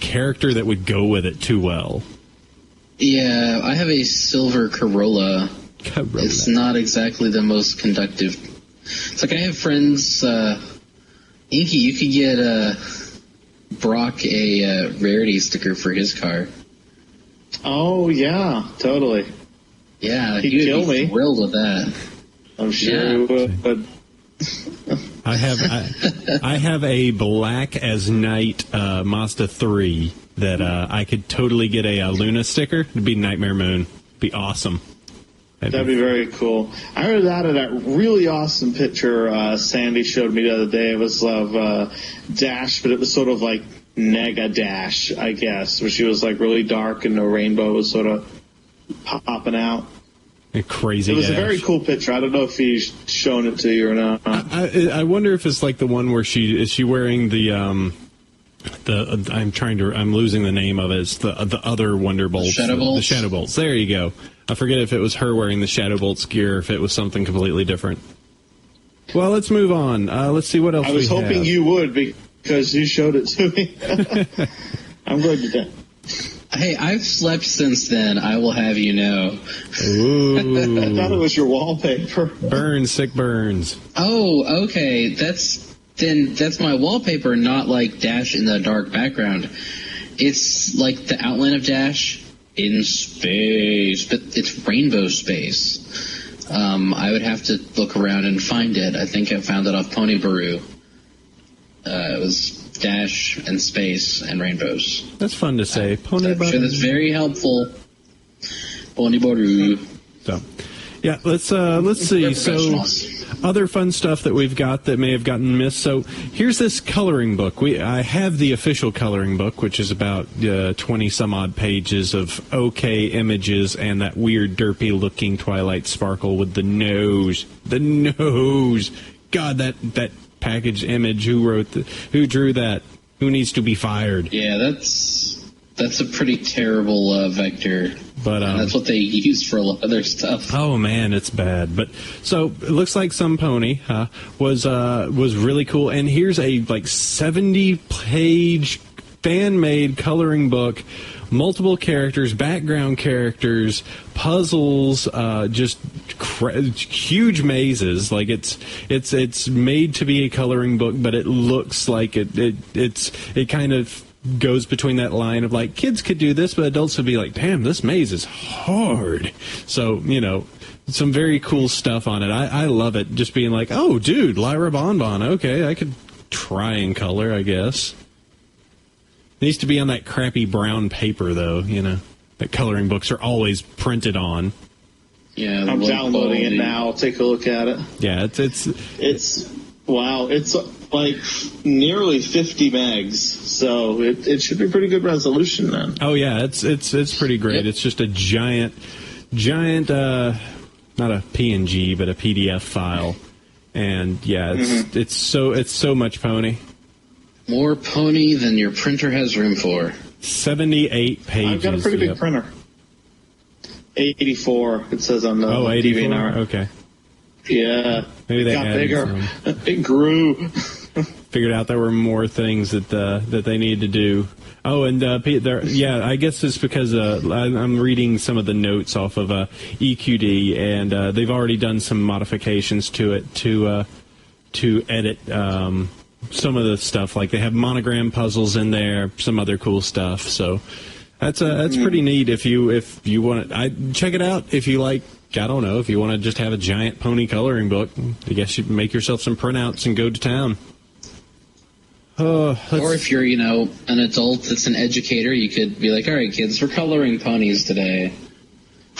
character that would go with it too well. Yeah, I have a silver Corolla. It's not exactly the most conductive. It's like I have friends, Inky, you could get Brock a rarity sticker for his car. Oh, yeah, totally. Yeah, he'd kill me. Thrilled with that. I'm sure he would. I have a black as night Mazda 3 that I could totally get a Luna sticker. It'd be Nightmare Moon. It'd be awesome. That'd be very cool. I heard that really awesome picture Sandy showed me the other day. It was of Dash, but it was sort of like Nega Dash, I guess, where she was like really dark and the rainbow was sort of popping out. A crazy. It was Dash. A very cool picture. I don't know if he's shown it to you or not. I wonder if it's like the one where is she wearing the I'm losing the name of it. It's the other Wonderbolts. The Shadow Bolts. There you go. I forget if it was her wearing the Shadow Bolts gear or if it was something completely different. Well, let's move on. Let's see what else we have. I was hoping you would because you showed it to me. I'm glad you did. Hey, I've slept since then, I will have you know. Ooh. I thought it was your wallpaper. Burns, sick burns. Oh, okay. That's my wallpaper, not like Dash in the dark background. It's like the outline of Dash in space, but it's rainbow space. I would have to look around and find it. I think I found it off Pony Baru. It was Dash and space and rainbows. That's fun to say. Pony Baru. I'm sure that's very helpful. Pony Baru. So, yeah, let's see. So, other fun stuff that we've got that may have gotten missed. So, here's this coloring book. I have the official coloring book, which is about 20 some odd pages of okay images and that weird derpy looking Twilight Sparkle with the nose. The nose. God, that package image. Who drew that? Who needs to be fired? Yeah, that's a pretty terrible vector. But and that's what they use for a lot of their stuff. Oh man, it's bad. But so it looks like Some Pony was really cool. And here's a 70-page fan-made coloring book. Multiple characters, background characters, puzzles, just huge mazes. Like it's made to be a coloring book, but it looks like it kind of goes between that line of like kids could do this, but adults would be like, damn, this maze is hard. So some very cool stuff on it. I love it. Just being like, oh, dude, Lyra Bonbon. Okay, I could try and color, I guess. It needs to be on that crappy brown paper, though, that coloring books are always printed on. Yeah, I'm downloading it now. I'll take a look at it. Yeah, it's wow. It's like nearly 50 megs, so it should be pretty good resolution then. Oh yeah, it's pretty great. Yep. It's just a giant, not a PNG, but a PDF file. And yeah, it's so much pony. More pony than your printer has room for. 78 pages. I've got a pretty big printer. 84, it says on the 84? DVR. Okay. Yeah. Maybe they got bigger. It grew. Figured out there were more things that they need to do. Oh, and I guess it's because I'm reading some of the notes off of EQD, and they've already done some modifications to it to edit some of the stuff. Like they have monogram puzzles in there, some other cool stuff. So that's pretty neat. If you want to, check it out. If you like, I don't know, if you want to just have a giant pony coloring book, I guess you can make yourself some printouts and go to town. Or if you're, an adult that's an educator, you could be like, all right, kids, we're coloring ponies today.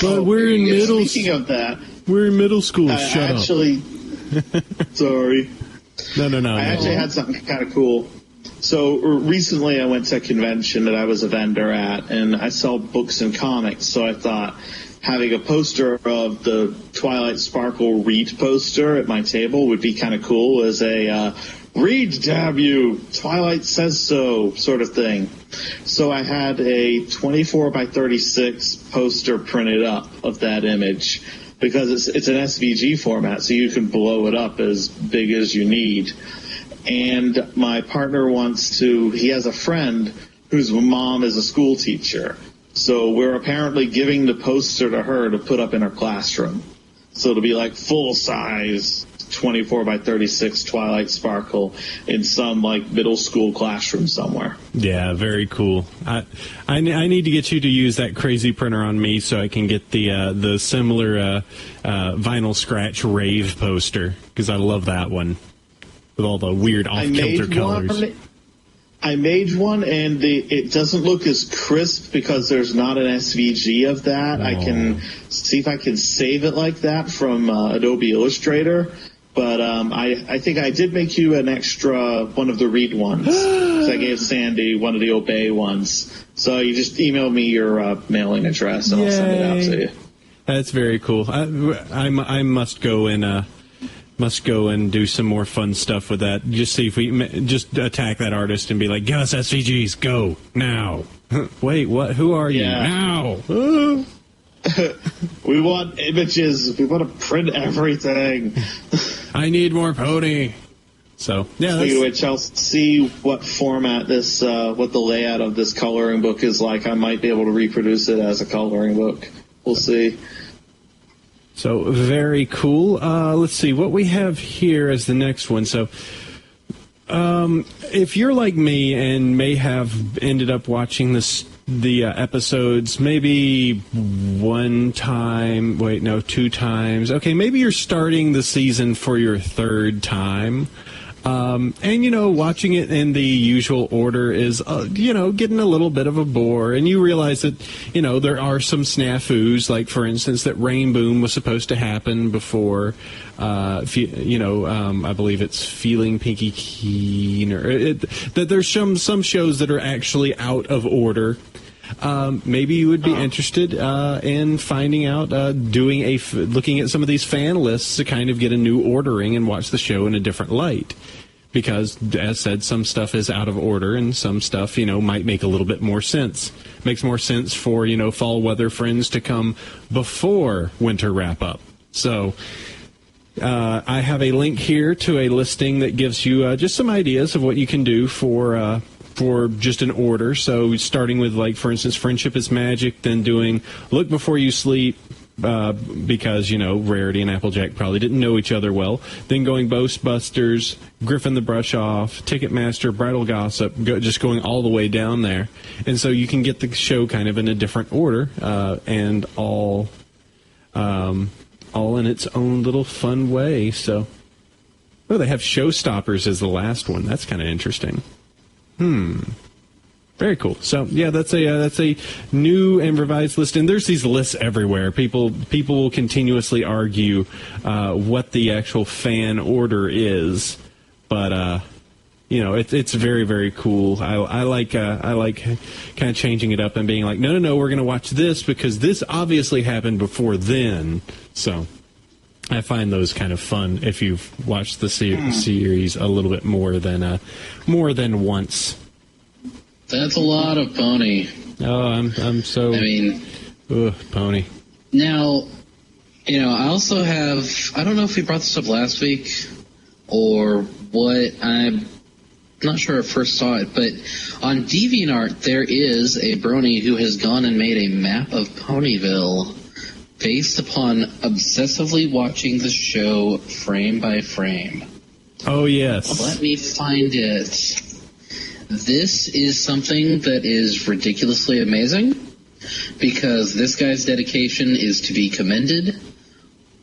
But we're in middle. Speaking of that, we're in middle school. Shut up. Sorry. No. I actually had something kind of cool. So recently I went to a convention that I was a vendor at, and I sell books and comics. So I thought having a poster of the Twilight Sparkle Read poster at my table would be kind of cool as a read, damn you, Twilight says so sort of thing. So I had a 24 by 36 poster printed up of that image because it's an SVG format, so you can blow it up as big as you need. And my partner he has a friend whose mom is a school teacher. So we're apparently giving the poster to her to put up in her classroom. So it'll be like full size 24 by 36 Twilight Sparkle in some like middle school classroom somewhere. Yeah, very cool. I need to get you to use that crazy printer on me so I can get the similar vinyl scratch rave poster, because I love that one with all the weird off-kilter colors. I made one, and it doesn't look as crisp because there's not an SVG of that. I can see if I can save it like that from Adobe Illustrator. But I think I did make you an extra one of the read ones. So I gave Sandy one of the obey ones. So you just email me your mailing address, and I'll send it out to you. That's very cool. I must go and do some more fun stuff with that. Just see if we just attack that artist and be like, "Give us SVGs, go now." Wait, what? Who are you now? We want images. We want to print everything. I need more pony. So, yeah. Speaking of which, I'll see what format what the layout of this coloring book is like. I might be able to reproduce it as a coloring book. We'll see. So, very cool. Let's see what we have here as the next one. So, if you're like me and may have ended up watching the episodes maybe two times. Okay, maybe you're starting the season for your third time. And, watching it in the usual order is, getting a little bit of a bore. And you realize that, there are some snafus, like, for instance, that Rain Boom was supposed to happen before, I believe it's Feeling Pinky Keen, that there's some shows that are actually out of order. Maybe you would be interested in finding out, looking at some of these fan lists to kind of get a new ordering and watch the show in a different light. Because, as said, some stuff is out of order and some stuff, might make a little bit more sense. Makes more sense for, fall weather friends to come before winter wrap up. So, I have a link here to a listing that gives you just some ideas of what you can do for just an order. So starting with, like, for instance, Friendship is Magic, then doing Look Before You Sleep, because, Rarity and Applejack probably didn't know each other well. Then going Ghostbusters, Griffin the Brush Off, Ticketmaster, Bridal Gossip, just going all the way down there. And so you can get the show kind of in a different order, and all in its own little fun way. So, they have Showstoppers as the last one. That's kind of interesting. Very cool. So yeah, that's a new and revised list, and there's these lists everywhere. People will continuously argue what the actual fan order is, but it's very, very cool. I like kind of changing it up and being like, no, we're going to watch this because this obviously happened before then. So I find those kind of fun if you've watched the series a little bit more than once. That's a lot of pony. Oh, I'm so. I mean, pony. Now, I also have. I don't know if we brought this up last week or what. I'm not sure I first saw it, but on DeviantArt there is a Brony who has gone and made a map of Ponyville based upon obsessively watching the show frame by frame. Oh, yes. Let me find it. This is something that is ridiculously amazing because this guy's dedication is to be commended.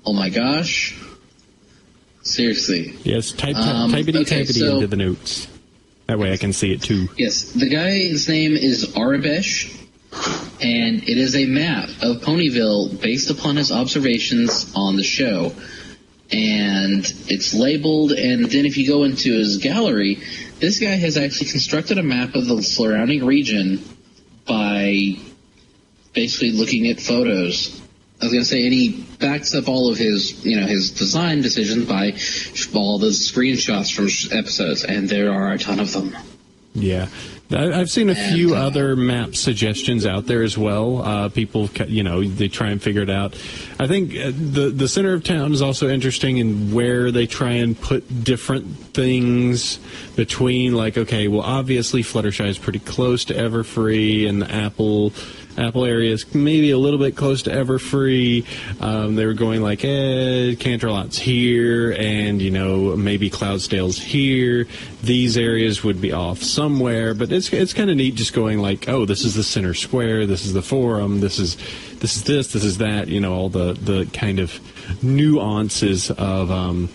Oh my gosh. Seriously. Yes, typity into the notes. That way I can see it too. Yes, the guy's name is Arabesh, and it is a map of Ponyville based upon his observations on the show. And it's labeled, and then if you go into his gallery, this guy has actually constructed a map of the surrounding region by basically looking at photos. I was going to say, and he backs up all of his, his design decisions by all the screenshots from episodes, and there are a ton of them. Yeah. I've seen a few other map suggestions out there as well. People, they try and figure it out. I think the center of town is also interesting in where they try and put different things between, like, okay, well, obviously Fluttershy is pretty close to Everfree, and the Apple area is maybe a little bit close to Everfree. They were going like, Canterlot's here, and, maybe Cloudsdale's here. These areas would be off somewhere, but it's kind of neat just going like, oh, this is the center square, this is the forum, this is that, all the kind of nuances of,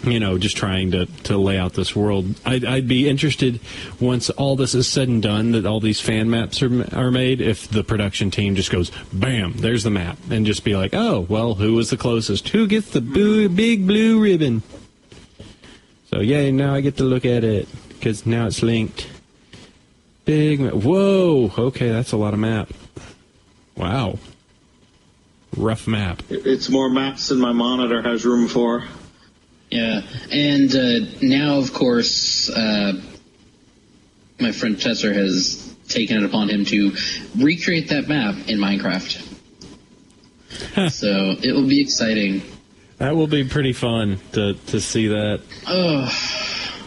just trying to lay out this world. I'd be interested, once all this is said and done, that all these fan maps are made, if the production team just goes, bam, there's the map, and just be like, oh, well, who was the closest? Who gets the big blue ribbon? So, yay, now I get to look at it, because now it's linked. Big map. Whoa, okay, that's a lot of map. Wow. Rough map. It's more maps than my monitor has room for. Yeah, and now, of course, my friend Chester has taken it upon him to recreate that map in Minecraft. So it will be exciting. That will be pretty fun to see that.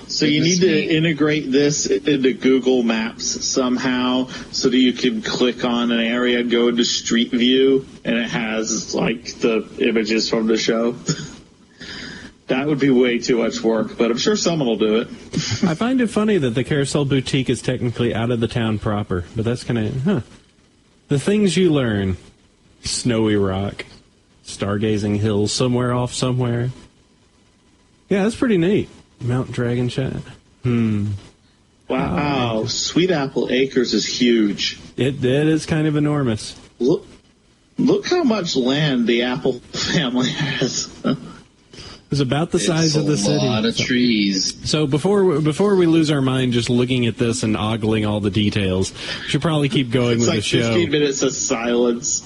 So you need to integrate this into Google Maps somehow so that you can click on an area and go into Street View, and it has, like, the images from the show. That would be way too much work, but I'm sure someone will do it. I find it funny that the Carousel Boutique is technically out of the town proper, but that's kind of, The things you learn. Snowy Rock. Stargazing Hills somewhere off somewhere. Yeah, that's pretty neat. Mount Dragon Chat. Wow, Sweet Apple Acres is huge. It is kind of enormous. Look how much land the Apple family has. It's about the size of the city. A lot of trees. So before we lose our mind just looking at this and ogling all the details, we should probably keep going with the show. It's like 15 minutes of silence.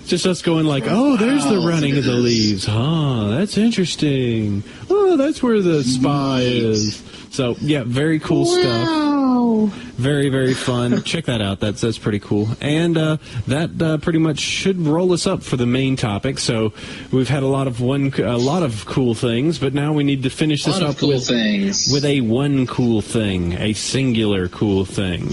Just us going like, oh, there's the running of the leaves. That's interesting. Oh, that's where the spa is. So, yeah, very cool stuff. Very, very fun. Check that out. That's pretty cool. And that pretty much should roll us up for the main topic. So we've had a lot of cool things, but now we need to finish this up with a one cool thing, a singular cool thing.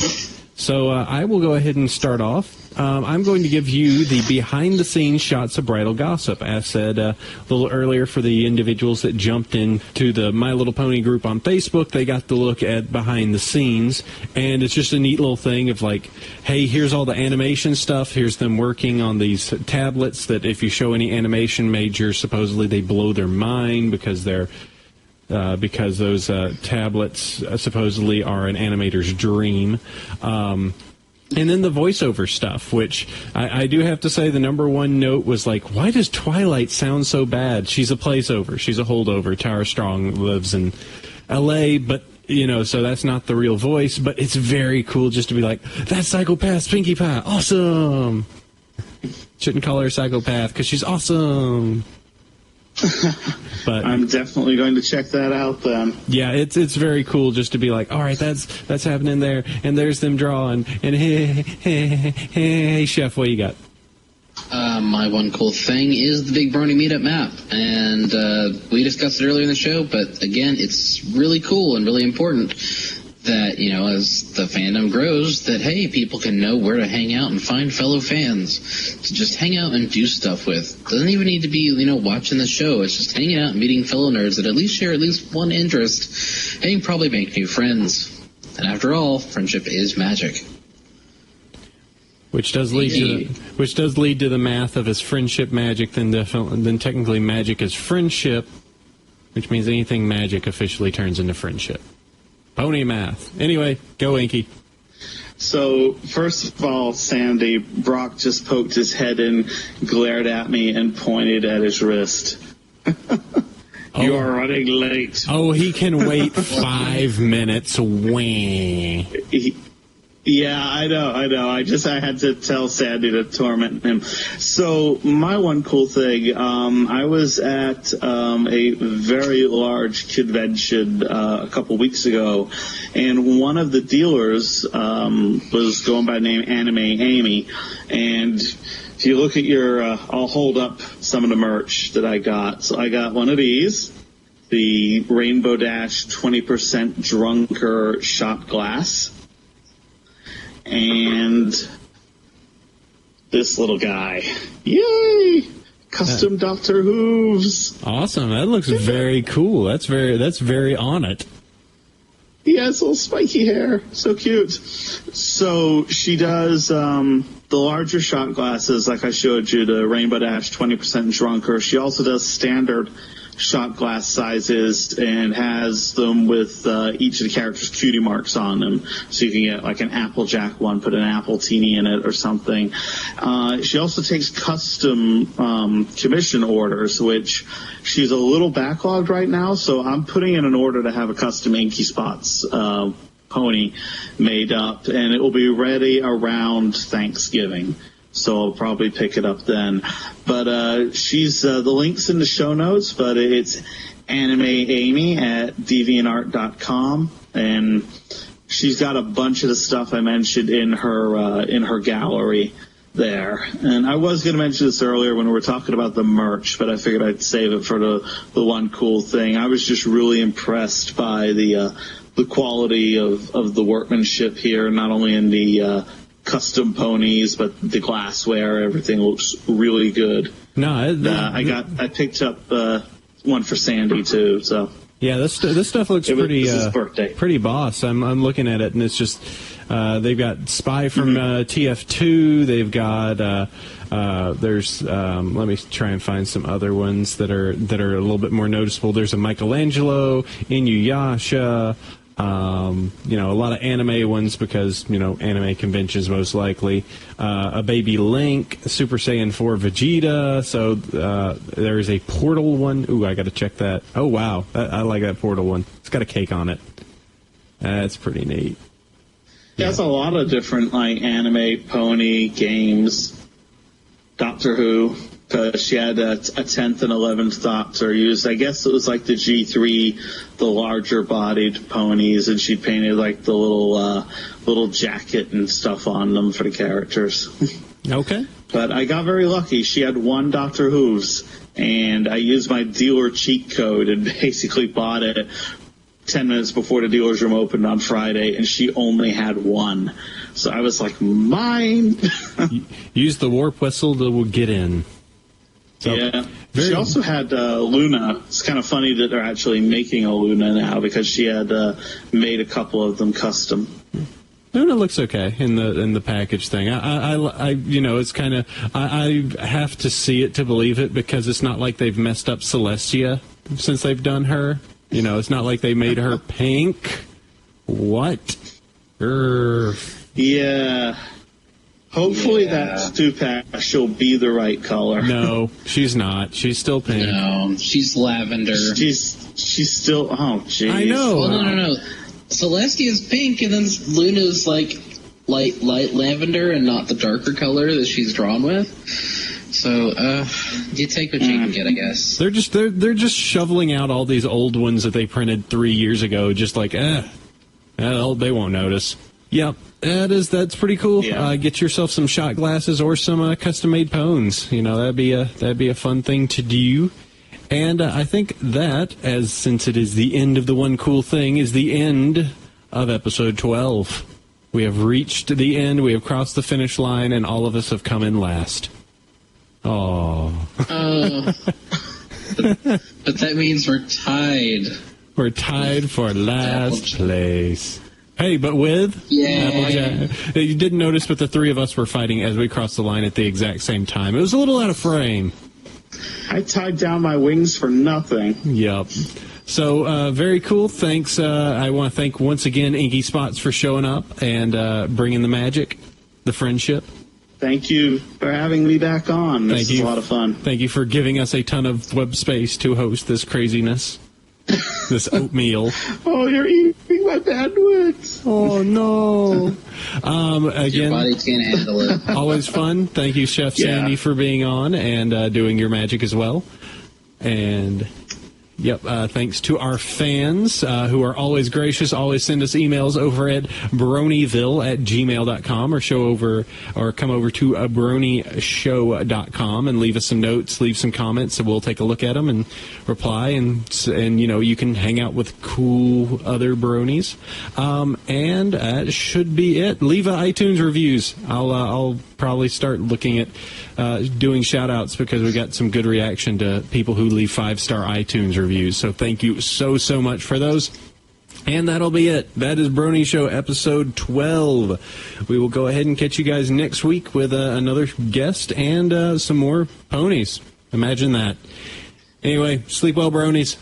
So I will go ahead and start off. I'm going to give you the behind-the-scenes shots of bridal gossip, as said a little earlier for the individuals that jumped into the My Little Pony group on Facebook. They got to look at behind the scenes, and it's just a neat little thing of like, hey, here's all the animation stuff. Here's them working on these tablets that if you show any animation majors, supposedly they blow their mind because those tablets supposedly are an animator's dream. And then the voiceover stuff, which I do have to say the number one note was like, why does Twilight sound so bad? She's a placeover. She's a holdover. Tara Strong lives in L.A., but, so that's not the real voice. But it's very cool just to be like, that's Psychopath Pinkie Pie. Awesome. Shouldn't call her a psychopath because she's awesome. But I'm definitely going to check that out then. yeah, it's very cool just to be like, all right, that's happening there, and there's them drawing, and hey, Chef, what you got? My one cool thing is the Big Brony Meetup map, and we discussed it earlier in the show, but again, it's really cool and really important that, as the fandom grows, that, hey, people can know where to hang out and find fellow fans to just hang out and do stuff with. Doesn't even need to be, watching the show. It's just hanging out and meeting fellow nerds that at least share at least one interest, and you can probably make new friends. And after all, friendship is magic. Which does lead to the math of, is friendship magic, then technically magic is friendship, which means anything magic officially turns into friendship. Pony math. Anyway, go Inky. So, first of all, Sandy, Brock just poked his head in, glared at me, and pointed at his wrist. You are running late. Oh, he can wait 5 minutes. Wah. Yeah, I know. I had to tell Sandy to torment him. So my one cool thing, I was at a very large convention a couple weeks ago, and one of the dealers was going by the name Anime Amy, and if you look at I'll hold up some of the merch that I got. So I got one of these, the Rainbow Dash 20% Drunker shot glass. And this little guy. Yay! Custom Dr. Hooves. Awesome. That looks very cool. That's very on it. He has little spiky hair. So cute. So she does the larger shot glasses, like I showed you, the Rainbow Dash 20% Drunker. She also does standard shot glass sizes and has them with each of the characters' cutie marks on them, so you can get like an Applejack one, put an Apple Teeny in it or something. She also takes custom commission orders, which she's a little backlogged right now, so I'm putting in an order to have a custom Inky Spots pony made up, and it will be ready around Thanksgiving. So I'll probably pick it up then. But she's the link's in the show notes, but it's Anime Amy at deviantart.com, and she's got a bunch of the stuff I mentioned in her gallery there. And I was going to mention this earlier when we were talking about the merch, but I figured I'd save it for the one cool thing. I was just really impressed by the quality of the workmanship here, not only in the custom ponies, but the glassware, everything looks really good. No, I picked up one for Sandy too. So yeah, this stuff looks pretty boss. I'm looking at it, and it's just they've got Spy from TF2. They've got there's let me try and find some other ones that are a little bit more noticeable. There's a Michelangelo, Inuyasha. A lot of anime ones because, anime conventions most likely. A Baby Link, Super Saiyan 4 Vegeta. So there is a Portal one. Ooh, I got to check that. Oh, wow. I like that Portal one. It's got a cake on it. That's pretty neat. Yeah, it's a lot of different, anime, pony, games. Doctor Who. She had a 10th and 11th Doctor used. I guess it was like the G3, the larger-bodied ponies, and she painted the little jacket and stuff on them for the characters. Okay. But I got very lucky. She had one Dr. Hooves, and I used my dealer cheat code and basically bought it 10 minutes before the dealer's room opened on Friday, and she only had one. So I was like, mine! Use the warp whistle to get in. So, yeah. She also had Luna. It's kind of funny that they're actually making a Luna now because she had made a couple of them custom. Luna looks okay in the package thing. I it's kind of I have to see it to believe it because it's not like they've messed up Celestia since they've done her. It's not like they made her pink. What? Yeah. Hopefully that Stupak she'll be the right color. No, she's not. She's still pink. No, she's lavender. She's still. Oh, jeez. I know. Well, no. Celestia's pink, and then Luna's light lavender, and not the darker color that she's drawn with. So, you take what you can get, I guess. They're just shoveling out all these old ones that they printed 3 years ago, just like, they won't notice. Yep, that's pretty cool. Yeah. Get yourself some shot glasses or some custom-made pones. You know, that'd be a fun thing to do. And I think that, since it is the end of the one cool thing, is the end of episode 12. We have reached the end. We have crossed the finish line, and all of us have come in last. Oh. But that means we're tied. We're tied for last place. Hey, but with Applejack. You didn't notice, but the three of us were fighting as we crossed the line at the exact same time. It was a little out of frame. I tied down my wings for nothing. Yep. So, very cool. Thanks. I want to thank once again Inky Spots for showing up and bringing the magic, the friendship. Thank you for having me back on. This is a lot of fun. Thank you for giving us a ton of web space to host this craziness, this oatmeal. Oh, you're eating my bandwidth. Oh, no. Again, your body can't handle it. Always fun. Thank you, Chef Sandy, for being on and doing your magic as well. And... Yep, thanks to our fans who are always gracious, always send us emails over at bronyville@gmail.com or come over to bronyshow.com and leave us some notes, leave some comments, and we'll take a look at them and reply, and you know, you can hang out with cool other bronies. And that should be it. Leave iTunes reviews. I'll probably start looking at doing shout-outs because we got some good reaction to people who leave 5-star iTunes reviews. So thank you so much for those. And that'll be it. That is Brony Show episode 12. We will go ahead and catch you guys next week with another guest and some more ponies. Imagine that. Anyway, sleep well, bronies.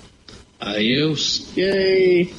Adios. Yay.